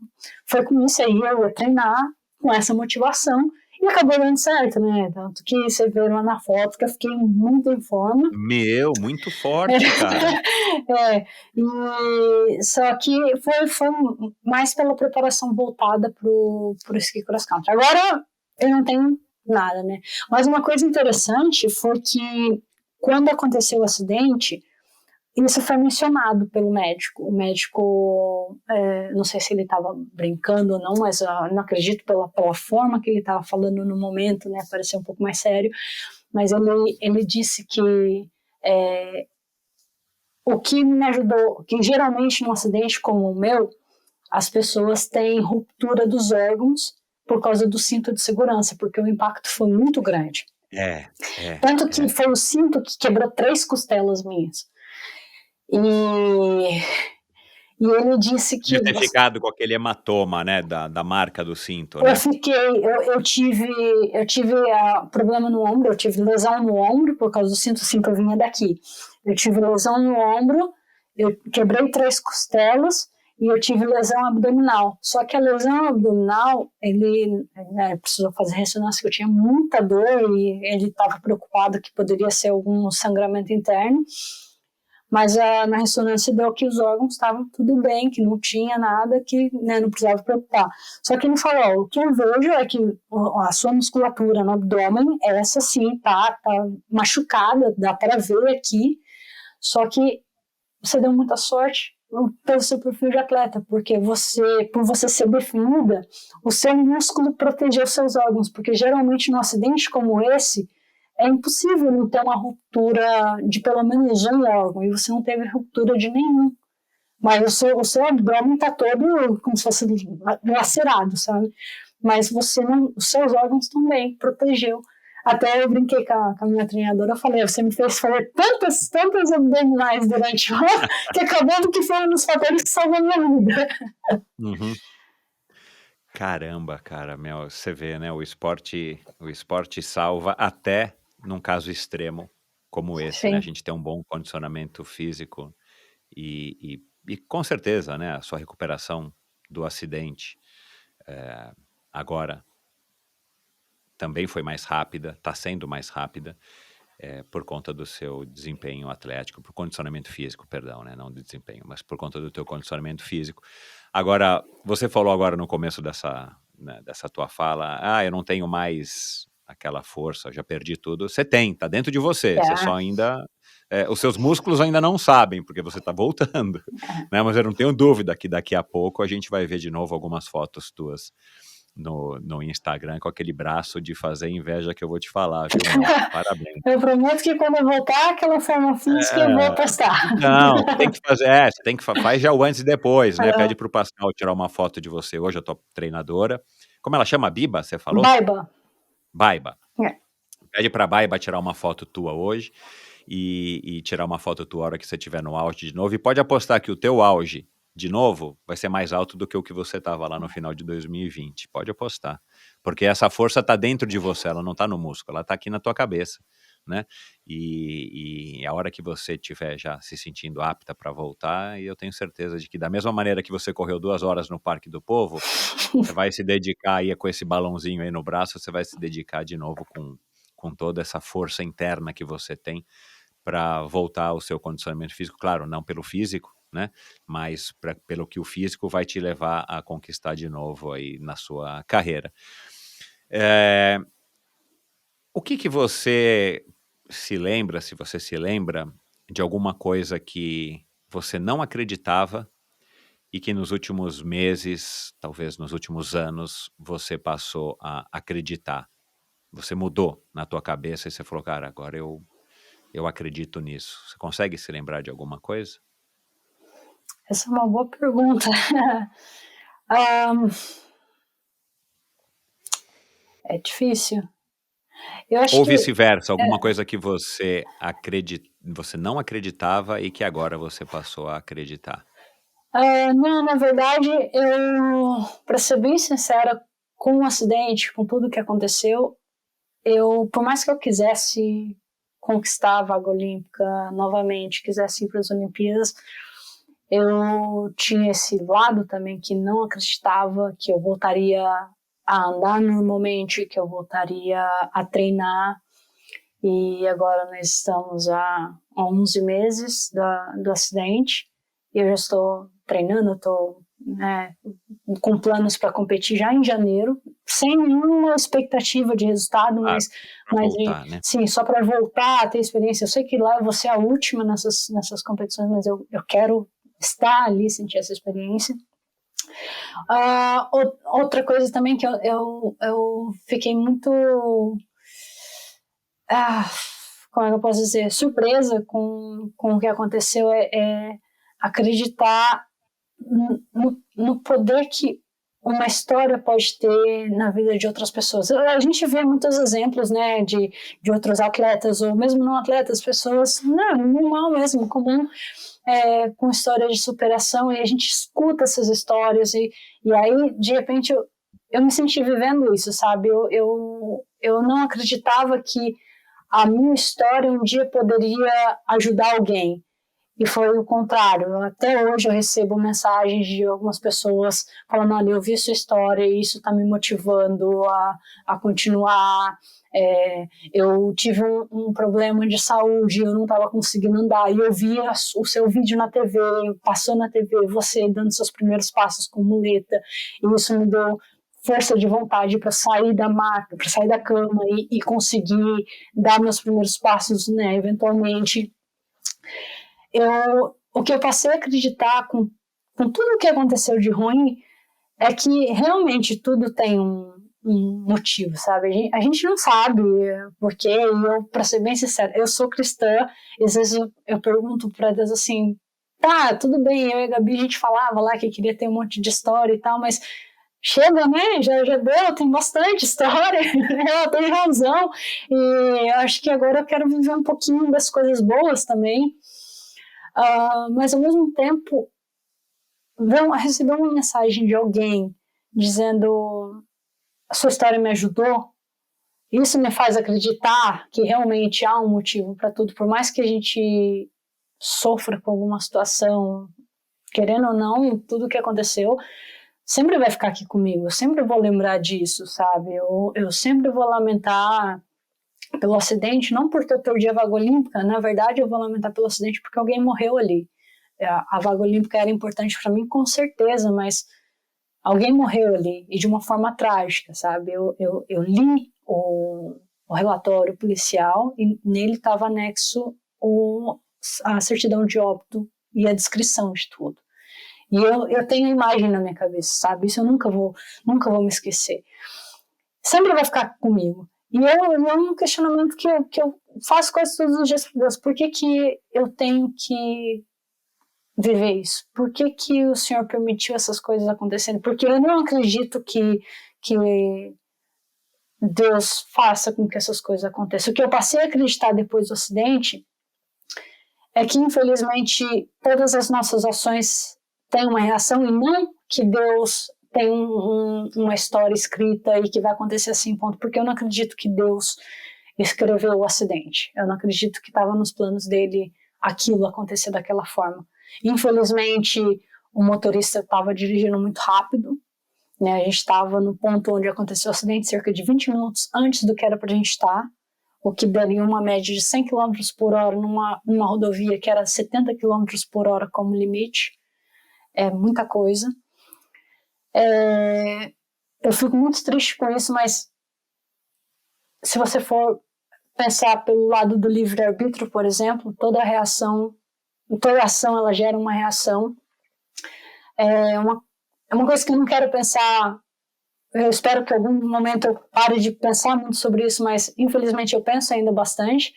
foi com isso aí, eu ia treinar com essa motivação, e acabou dando certo, né? Tanto que você vê lá na foto que eu fiquei muito em forma. Muito forte, cara. Só que foi mais pela preparação voltada pro ski cross country. Agora eu não tenho nada, né? Mas uma coisa interessante foi que quando aconteceu o acidente, isso foi mencionado pelo médico. O médico, não sei se ele estava brincando ou não, mas não acredito pela forma que ele estava falando no momento, né, parecia um pouco mais sério, mas ele disse que o que me ajudou, que geralmente num acidente como o meu, as pessoas têm ruptura dos órgãos por causa do cinto de segurança, porque o impacto foi muito grande. Tanto que foi o cinto que quebrou 3 costelas minhas. E ele disse que... Deve ter ficado com aquele hematoma, né, da marca do cinto, né? Eu tive problema no ombro, eu tive lesão no ombro por causa do cinto, o cinto vinha daqui. Eu tive lesão no ombro, eu quebrei 3 costelas e eu tive lesão abdominal. Só que a lesão abdominal, ele precisou fazer ressonância, que eu tinha muita dor e ele estava preocupado que poderia ser algum sangramento interno. Mas na ressonância deu que os órgãos estavam tudo bem, que não tinha nada, que, né, não precisava preocupar. Só que ele falou, o que eu vejo é que a sua musculatura no abdômen, essa sim, tá machucada, dá para ver aqui, só que você deu muita sorte pelo seu perfil de atleta, porque por você ser definida, o seu músculo protegeu seus órgãos, porque geralmente num acidente como esse, é impossível não ter uma ruptura de pelo menos um órgão, e você não teve ruptura de nenhum. Mas o seu abdômen está todo como se fosse lacerado, sabe? Mas os seus órgãos também protegeu. Até eu brinquei com a minha treinadora, eu falei, você me fez fazer tantas abdominais durante o ano, que acabou que foi um dos fatores que salvou a minha vida. Caramba, cara, você vê, né, o esporte salva até num caso extremo como esse, né? A gente tem um bom condicionamento físico e com certeza, né, a sua recuperação do acidente agora também foi mais rápida, está sendo mais rápida por conta do seu desempenho atlético, por condicionamento físico, perdão, né, não de desempenho, mas por conta do teu condicionamento físico. Agora, você falou agora no começo dessa tua fala, eu não tenho mais aquela força, já perdi tudo. Você tem, tá dentro de você, você só ainda... os seus músculos ainda não sabem, porque você tá voltando, né? Mas eu não tenho dúvida que daqui a pouco a gente vai ver de novo algumas fotos tuas no Instagram com aquele braço de fazer inveja que eu vou te falar, viu? Parabéns. Eu prometo que quando eu voltar aquela forma física eu vou postar. Não, você tem que fazer, faz já o antes e depois, né? Pede pro Pascal tirar uma foto de você hoje, a tua treinadora. Como ela chama? Biba, você falou? Baiba. Baiba. É. Pede pra Baiba tirar uma foto tua hoje e tirar uma foto tua a hora que você estiver no auge de novo. E pode apostar que o teu auge, de novo, vai ser mais alto do que o que você estava lá no final de 2020. Pode apostar. Porque essa força tá dentro de você, ela não tá no músculo, ela tá aqui na tua cabeça, né? E a hora que você estiver já se sentindo apta para voltar, e eu tenho certeza de que da mesma maneira que você correu 2 horas no Parque do Povo, você vai se dedicar aí com esse balãozinho aí no braço, você vai se dedicar de novo com toda essa força interna que você tem para voltar ao seu condicionamento físico, claro, não pelo físico, né? Mas pelo que o físico vai te levar a conquistar de novo aí na sua carreira. O que você se lembra, se você se lembra, de alguma coisa que você não acreditava e que nos últimos meses, talvez nos últimos anos, você passou a acreditar? Você mudou na tua cabeça e você falou, cara, agora eu acredito nisso. Você consegue se lembrar de alguma coisa? Essa é uma boa pergunta. É difícil. Eu acho Ou que vice-versa, alguma coisa que você não acreditava e que agora você passou a acreditar? não, na verdade, para ser bem sincera, com o acidente, com tudo que aconteceu, por mais que eu quisesse conquistar a vaga olímpica novamente, quisesse ir para as Olimpíadas, eu tinha esse lado também que não acreditava que eu voltaria a andar normalmente, que eu voltaria a treinar. E agora nós estamos há 11 meses do acidente e eu já estou treinando, estou com planos para competir já em janeiro, sem nenhuma expectativa de resultado, Claro, para mas voltar, né? sim, só para voltar a ter experiência. Eu sei que lá eu vou ser a última nessas competições, mas eu quero estar ali, sentir essa experiência. Outra coisa também que eu fiquei muito como é que eu posso dizer, surpresa com o que aconteceu é acreditar no poder que uma história pode ter na vida de outras pessoas. A gente vê muitos exemplos, né, de outros atletas, ou mesmo não atletas, pessoas, normal mesmo, comum, com histórias de superação, e a gente escuta essas histórias, e aí, de repente, eu me senti vivendo isso, sabe? Eu não acreditava que a minha história um dia poderia ajudar alguém. E foi o contrário. Até hoje eu recebo mensagens de algumas pessoas falando, olha, eu vi sua história e isso está me motivando a continuar. Eu tive um problema de saúde, eu não estava conseguindo andar, e eu vi o seu vídeo na TV, passou na TV, você dando seus primeiros passos com muleta, e isso me deu força de vontade para sair da maca, para sair da cama e conseguir dar meus primeiros passos, né, eventualmente. O que eu passei a acreditar com tudo o que aconteceu de ruim é que realmente tudo tem um motivo, sabe? A gente não sabe porque, eu, para ser bem sincera, eu sou cristã, e às vezes eu pergunto para Deus assim, tá, tudo bem, eu e a Gabi a gente falava lá que queria ter um monte de história e tal, mas chega, né? Já deu, tem bastante história, ela tem razão, e acho que agora eu quero viver um pouquinho das coisas boas também. Mas ao mesmo tempo receber uma mensagem de alguém dizendo a sua história me ajudou, isso me faz acreditar que realmente há um motivo para tudo, por mais que a gente sofra com alguma situação, querendo ou não, tudo que aconteceu sempre vai ficar aqui comigo, eu sempre vou lembrar disso, sabe? Eu sempre vou lamentar pelo acidente, não por ter perdido a vaga olímpica, na verdade eu vou lamentar pelo acidente porque alguém morreu ali. A vaga olímpica era importante para mim, com certeza, mas alguém morreu ali, e de uma forma trágica, sabe? Eu li o relatório policial e nele estava anexo a certidão de óbito e a descrição de tudo. E eu tenho a imagem na minha cabeça, sabe? Isso eu nunca vou me esquecer. Sempre vai ficar comigo. E é um questionamento que eu faço quase todos os dias para Deus. Por que eu tenho que viver isso? Por que o Senhor permitiu essas coisas acontecerem? Porque eu não acredito que Deus faça com que essas coisas aconteçam. O que eu passei a acreditar depois do acidente é que, infelizmente, todas as nossas ações têm uma reação e não que Deus tem uma história escrita e que vai acontecer assim, ponto. Porque eu não acredito que Deus escreveu o acidente. Eu não acredito que estava nos planos dele aquilo acontecer daquela forma. Infelizmente, o motorista estava dirigindo muito rápido, né? A gente estava no ponto onde aconteceu o acidente cerca de 20 minutos antes do que era para a gente estar, o que daria uma média de 100 km por hora numa rodovia que era 70 km por hora como limite. É muita coisa. Eu fico muito triste com isso, mas se você for pensar pelo lado do livre-arbítrio, por exemplo, toda ação ela gera uma reação. É uma coisa que eu não quero pensar. Eu espero que em algum momento eu pare de pensar muito sobre isso, mas infelizmente eu penso ainda bastante,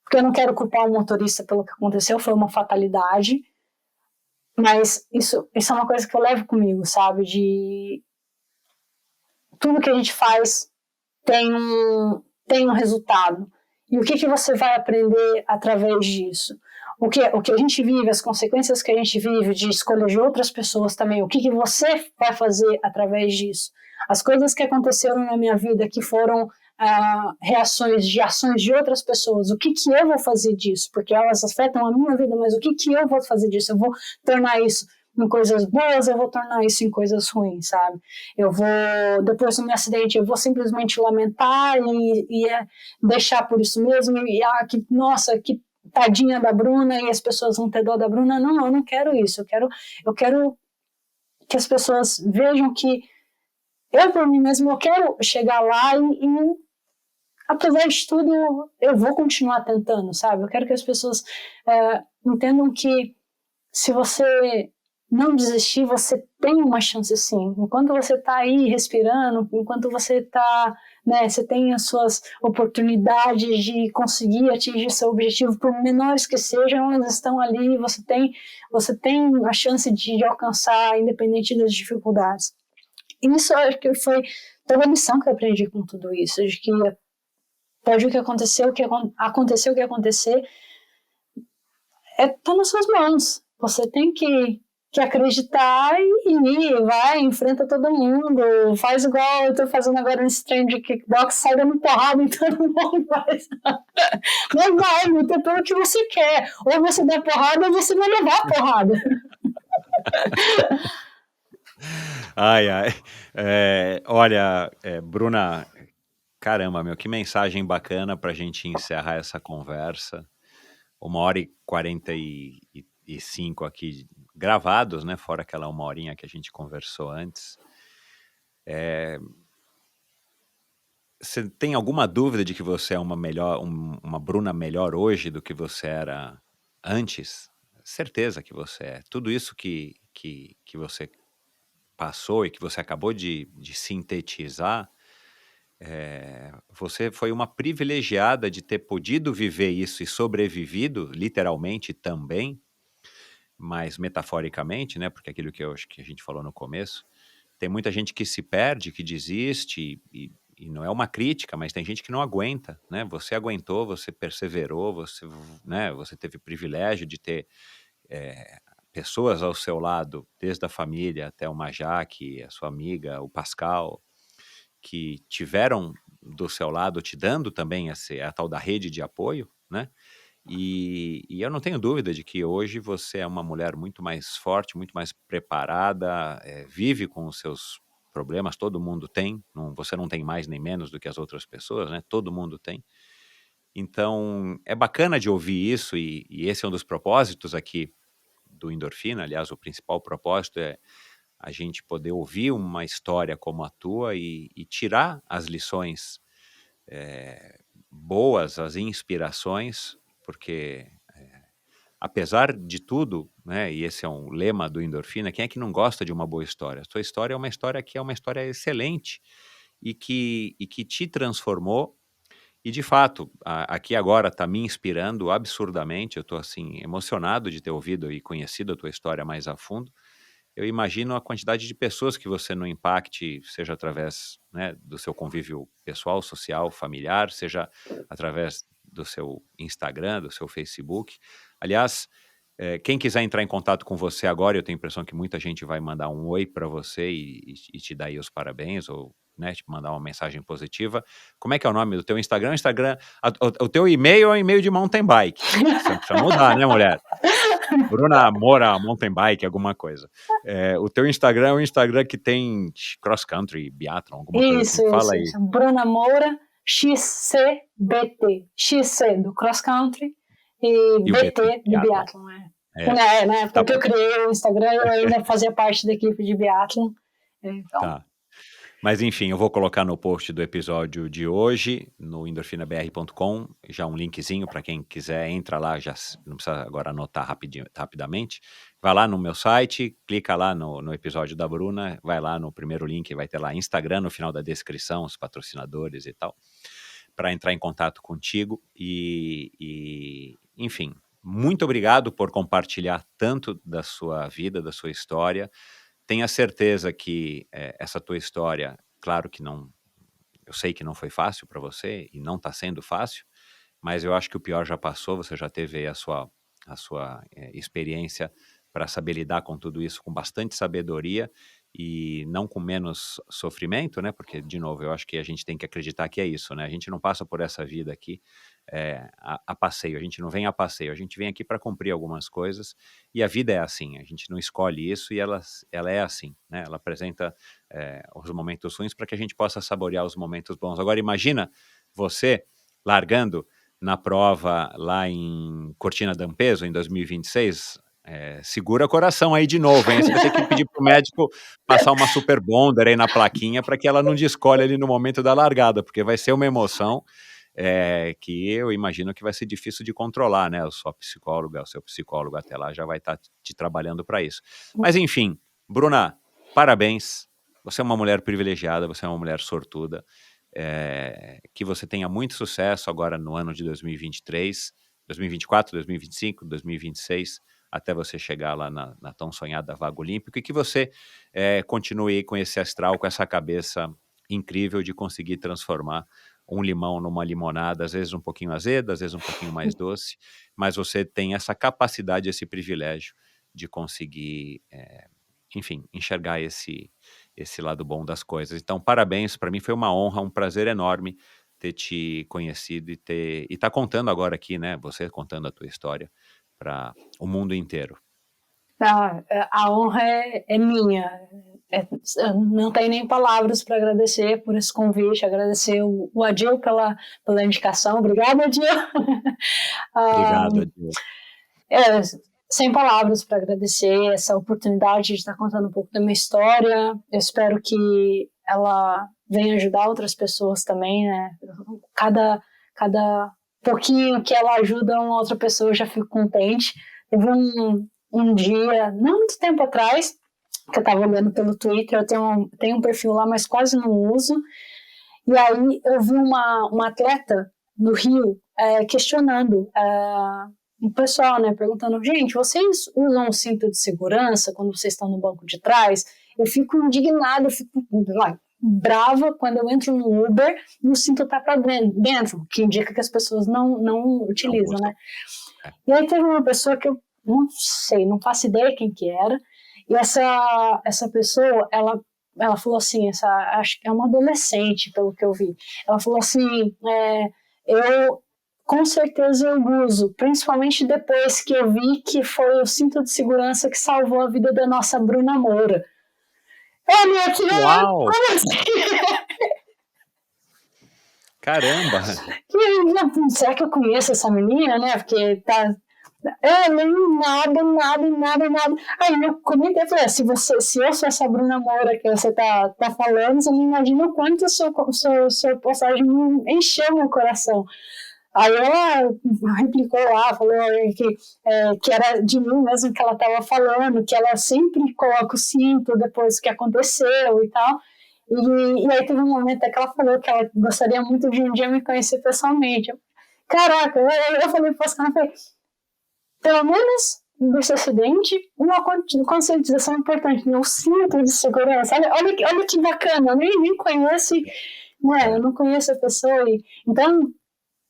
porque eu não quero culpar o motorista pelo que aconteceu, foi uma fatalidade, mas isso é uma coisa que eu levo comigo, sabe, de tudo que a gente faz tem um resultado, e o que você vai aprender através disso? O que a gente vive, as consequências que a gente vive de escolha de outras pessoas também, o que você vai fazer através disso? As coisas que aconteceram na minha vida que foram reações de ações de outras pessoas, o que eu vou fazer disso? Porque elas afetam a minha vida, mas o que eu vou fazer disso? Eu vou tornar isso em coisas boas, eu vou tornar isso em coisas ruins, sabe? Eu vou, depois do meu acidente, eu vou simplesmente lamentar e deixar por isso mesmo, nossa, que tadinha da Bruna, e as pessoas vão ter dó da Bruna. Não, eu não quero isso. Eu quero que as pessoas vejam que eu, por mim mesmo, eu quero chegar lá e apesar de tudo, eu vou continuar tentando, sabe? Eu quero que as pessoas entendam que se você não desistir, você tem uma chance sim. Enquanto você está aí respirando, enquanto você está, né, você tem as suas oportunidades de conseguir atingir seu objetivo, por menores que sejam, elas estão ali, você tem a chance de alcançar, independente das dificuldades. E isso eu acho que foi toda a lição que eu aprendi com tudo isso, de que pode o que acontecer, o que acontecer, tá nas suas mãos. Você tem que acreditar e vai, enfrenta todo mundo, faz igual eu tô fazendo agora nesse treino de kickbox, sai dando porrada em todo mundo, mas vai, luta pelo que você quer. Ou você dá porrada ou você vai levar porrada. Ai. Olha, Bruna, caramba, meu, que mensagem bacana pra gente encerrar essa conversa. 1h45 aqui gravados, né? Fora aquela 1 horinha que a gente conversou antes. Você tem alguma dúvida de que você é uma Bruna melhor hoje do que você era antes? Certeza que você é. Tudo isso que você passou e que você acabou de sintetizar, você foi uma privilegiada de ter podido viver isso e sobrevivido, literalmente também, mas metaforicamente, né? Porque aquilo que a gente falou no começo, tem muita gente que se perde, que desiste, e não é uma crítica, mas tem gente que não aguenta, né? Você aguentou, você perseverou, você teve o privilégio de ter pessoas ao seu lado, desde a família até o Jaque, a sua amiga, o Pascal, que tiveram do seu lado, te dando também a tal da rede de apoio, né? E eu não tenho dúvida de que hoje você é uma mulher muito mais forte, muito mais preparada, vive com os seus problemas, todo mundo tem, você não tem mais nem menos do que as outras pessoas, né? Todo mundo tem. Então, é bacana de ouvir isso, e esse é um dos propósitos aqui do Endorfina. Aliás, o principal propósito é a gente poder ouvir uma história como a tua e tirar as lições boas, as inspirações, porque apesar de tudo, né, e esse é um lema do Endorfina, quem é que não gosta de uma boa história? A sua história é uma história que é uma história excelente e que te transformou. E, de fato, aqui agora está me inspirando absurdamente. Eu estou assim, emocionado de ter ouvido e conhecido a tua história mais a fundo. eu imagino a quantidade de pessoas que você não impacte, seja através, né, do seu convívio pessoal, social, familiar, seja através do seu Instagram, do seu Facebook. Aliás, quem quiser entrar em contato com você agora, eu tenho a impressão que muita gente vai mandar um oi para você e te dar aí os parabéns, ou, né, te mandar uma mensagem positiva. Como é que é o nome do teu Instagram? O teu e-mail é o e-mail de mountain bike. Você não precisa mudar, né, mulher? Bruna Moura Mountain Bike, alguma coisa. O teu Instagram é um Instagram que tem cross country, biathlon, alguma coisa assim. Fala aí. Isso. Bruna Moura, XCBT. XC do cross country e BT do biathlon. Né? Porque eu criei o Instagram e eu ainda fazia parte da equipe de biathlon. Então. Tá. Mas enfim, eu vou colocar no post do episódio de hoje, no endorfinabr.com, já um linkzinho para quem quiser, entra lá, já não precisa agora anotar rapidamente. Vai lá no meu site, clica lá no episódio da Bruna, vai lá no primeiro link, vai ter lá Instagram no final da descrição, os patrocinadores e tal, para entrar em contato contigo. Enfim, muito obrigado por compartilhar tanto da sua vida, da sua história. Tenha certeza que essa tua história, claro que não, eu sei que não foi fácil para você e não está sendo fácil, mas eu acho que o pior já passou, você já teve aí a sua experiência para saber lidar com tudo isso com bastante sabedoria e não com menos sofrimento, né? Porque, de novo, eu acho que a gente tem que acreditar que é isso, né? A gente não passa por essa vida aqui a passeio, a gente não vem a passeio, a gente vem aqui para cumprir algumas coisas e a vida é assim, a gente não escolhe isso e ela é assim, né? Ela apresenta os momentos ruins para que a gente possa saborear os momentos bons. Agora, imagina você largando na prova lá em Cortina d'Ampezzo, em 2026, segura coração aí de novo, hein? Você vai ter que pedir pro médico passar uma super bonder aí na plaquinha para que ela não descolhe ali no momento da largada, porque vai ser uma emoção que eu imagino que vai ser difícil de controlar, né? O seu psicólogo até lá já vai estar te trabalhando para isso. Mas enfim, Bruna, parabéns. Você é uma mulher privilegiada, você é uma mulher sortuda. Que você tenha muito sucesso agora no ano de 2023, 2024, 2025, 2026, até você chegar lá na tão sonhada vaga olímpica, e que você continue aí com esse astral, com essa cabeça incrível de conseguir transformar um limão numa limonada, às vezes um pouquinho azeda, às vezes um pouquinho mais doce, mas você tem essa capacidade, esse privilégio de conseguir, enfim, enxergar esse lado bom das coisas. Então, parabéns, para mim foi uma honra, um prazer enorme ter te conhecido e estar contando agora aqui, né, você contando a tua história para o mundo inteiro. A honra é minha. Não tem nem palavras para agradecer por esse convite, agradecer o Adil pela indicação. Obrigada, Adil. Obrigado, Adil. Sem palavras para agradecer essa oportunidade de estar contando um pouco da minha história. Eu espero que ela venha ajudar outras pessoas também, né? Cada pouquinho que ela ajuda uma outra pessoa, eu já fico contente. Teve um dia, não muito tempo atrás, que eu estava olhando pelo Twitter, eu tenho um perfil lá, mas quase não uso, e aí eu vi uma atleta no Rio questionando o pessoal, né, perguntando, gente, vocês usam um cinto de segurança quando vocês estão no banco de trás? Eu fico indignada, eu fico brava quando eu entro no Uber e o cinto tá para dentro, que indica que as pessoas não utilizam, né? E aí teve uma pessoa que eu não sei, não faço ideia quem que era, e essa pessoa, ela falou assim, acho que é uma adolescente, pelo que eu vi, ela falou assim, eu com certeza eu uso, principalmente depois que eu vi que foi o cinto de segurança que salvou a vida da nossa Bruna Moura. Minha filha, uau! Como assim? Caramba! Será que eu conheço essa menina, né? Porque tá... nem nada. Aí eu comentei, falei, se eu sou essa Bruna Moura que você tá falando, você não imagina o quanto a sua postagem encheu meu coração. Aí ela replicou lá, falou que era de mim mesmo que ela estava falando, que ela sempre coloca o cinto depois que aconteceu e tal. E aí teve um momento que ela falou que ela gostaria muito de um dia me conhecer pessoalmente. Caraca, eu falei para os caras, pelo menos desse acidente, uma conscientização importante, né? O cinto de segurança. Olha que bacana, eu nem conheço, né? Eu não conheço a pessoa. Então,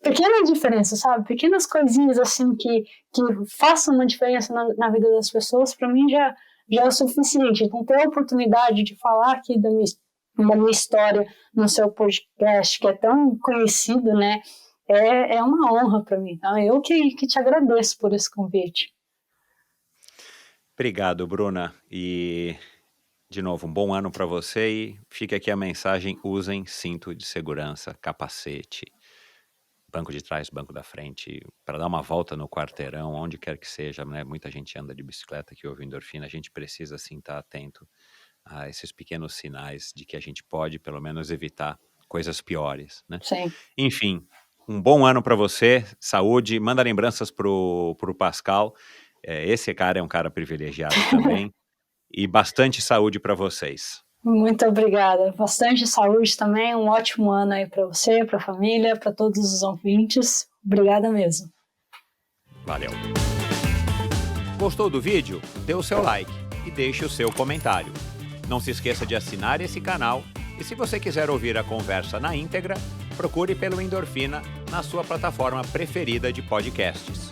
pequena diferença, sabe? Pequenas coisinhas assim que façam uma diferença na vida das pessoas, para mim já é o suficiente. Então, ter a oportunidade de falar aqui da minha história no seu podcast, que é tão conhecido, né? É uma honra para mim. Então, eu que te agradeço por esse convite. Obrigado, Bruna. E, de novo, um bom ano para você. E fica aqui a mensagem: usem cinto de segurança, capacete, banco de trás, banco da frente, para dar uma volta no quarteirão, onde quer que seja, né? Muita gente anda de bicicleta que ouve endorfina. A gente precisa, sim, estar atento a esses pequenos sinais de que a gente pode, pelo menos, evitar coisas piores, né? Sim. Enfim, um bom ano para você, saúde, manda lembranças pro Pascal. Esse cara é um cara privilegiado também. E bastante saúde para vocês. Muito obrigada. Bastante saúde também. Um ótimo ano aí para você, para a família, para todos os ouvintes. Obrigada mesmo. Valeu. Gostou do vídeo? Dê o seu like e deixe o seu comentário. Não se esqueça de assinar esse canal e se você quiser ouvir a conversa na íntegra, procure pelo Endorfina na sua plataforma preferida de podcasts.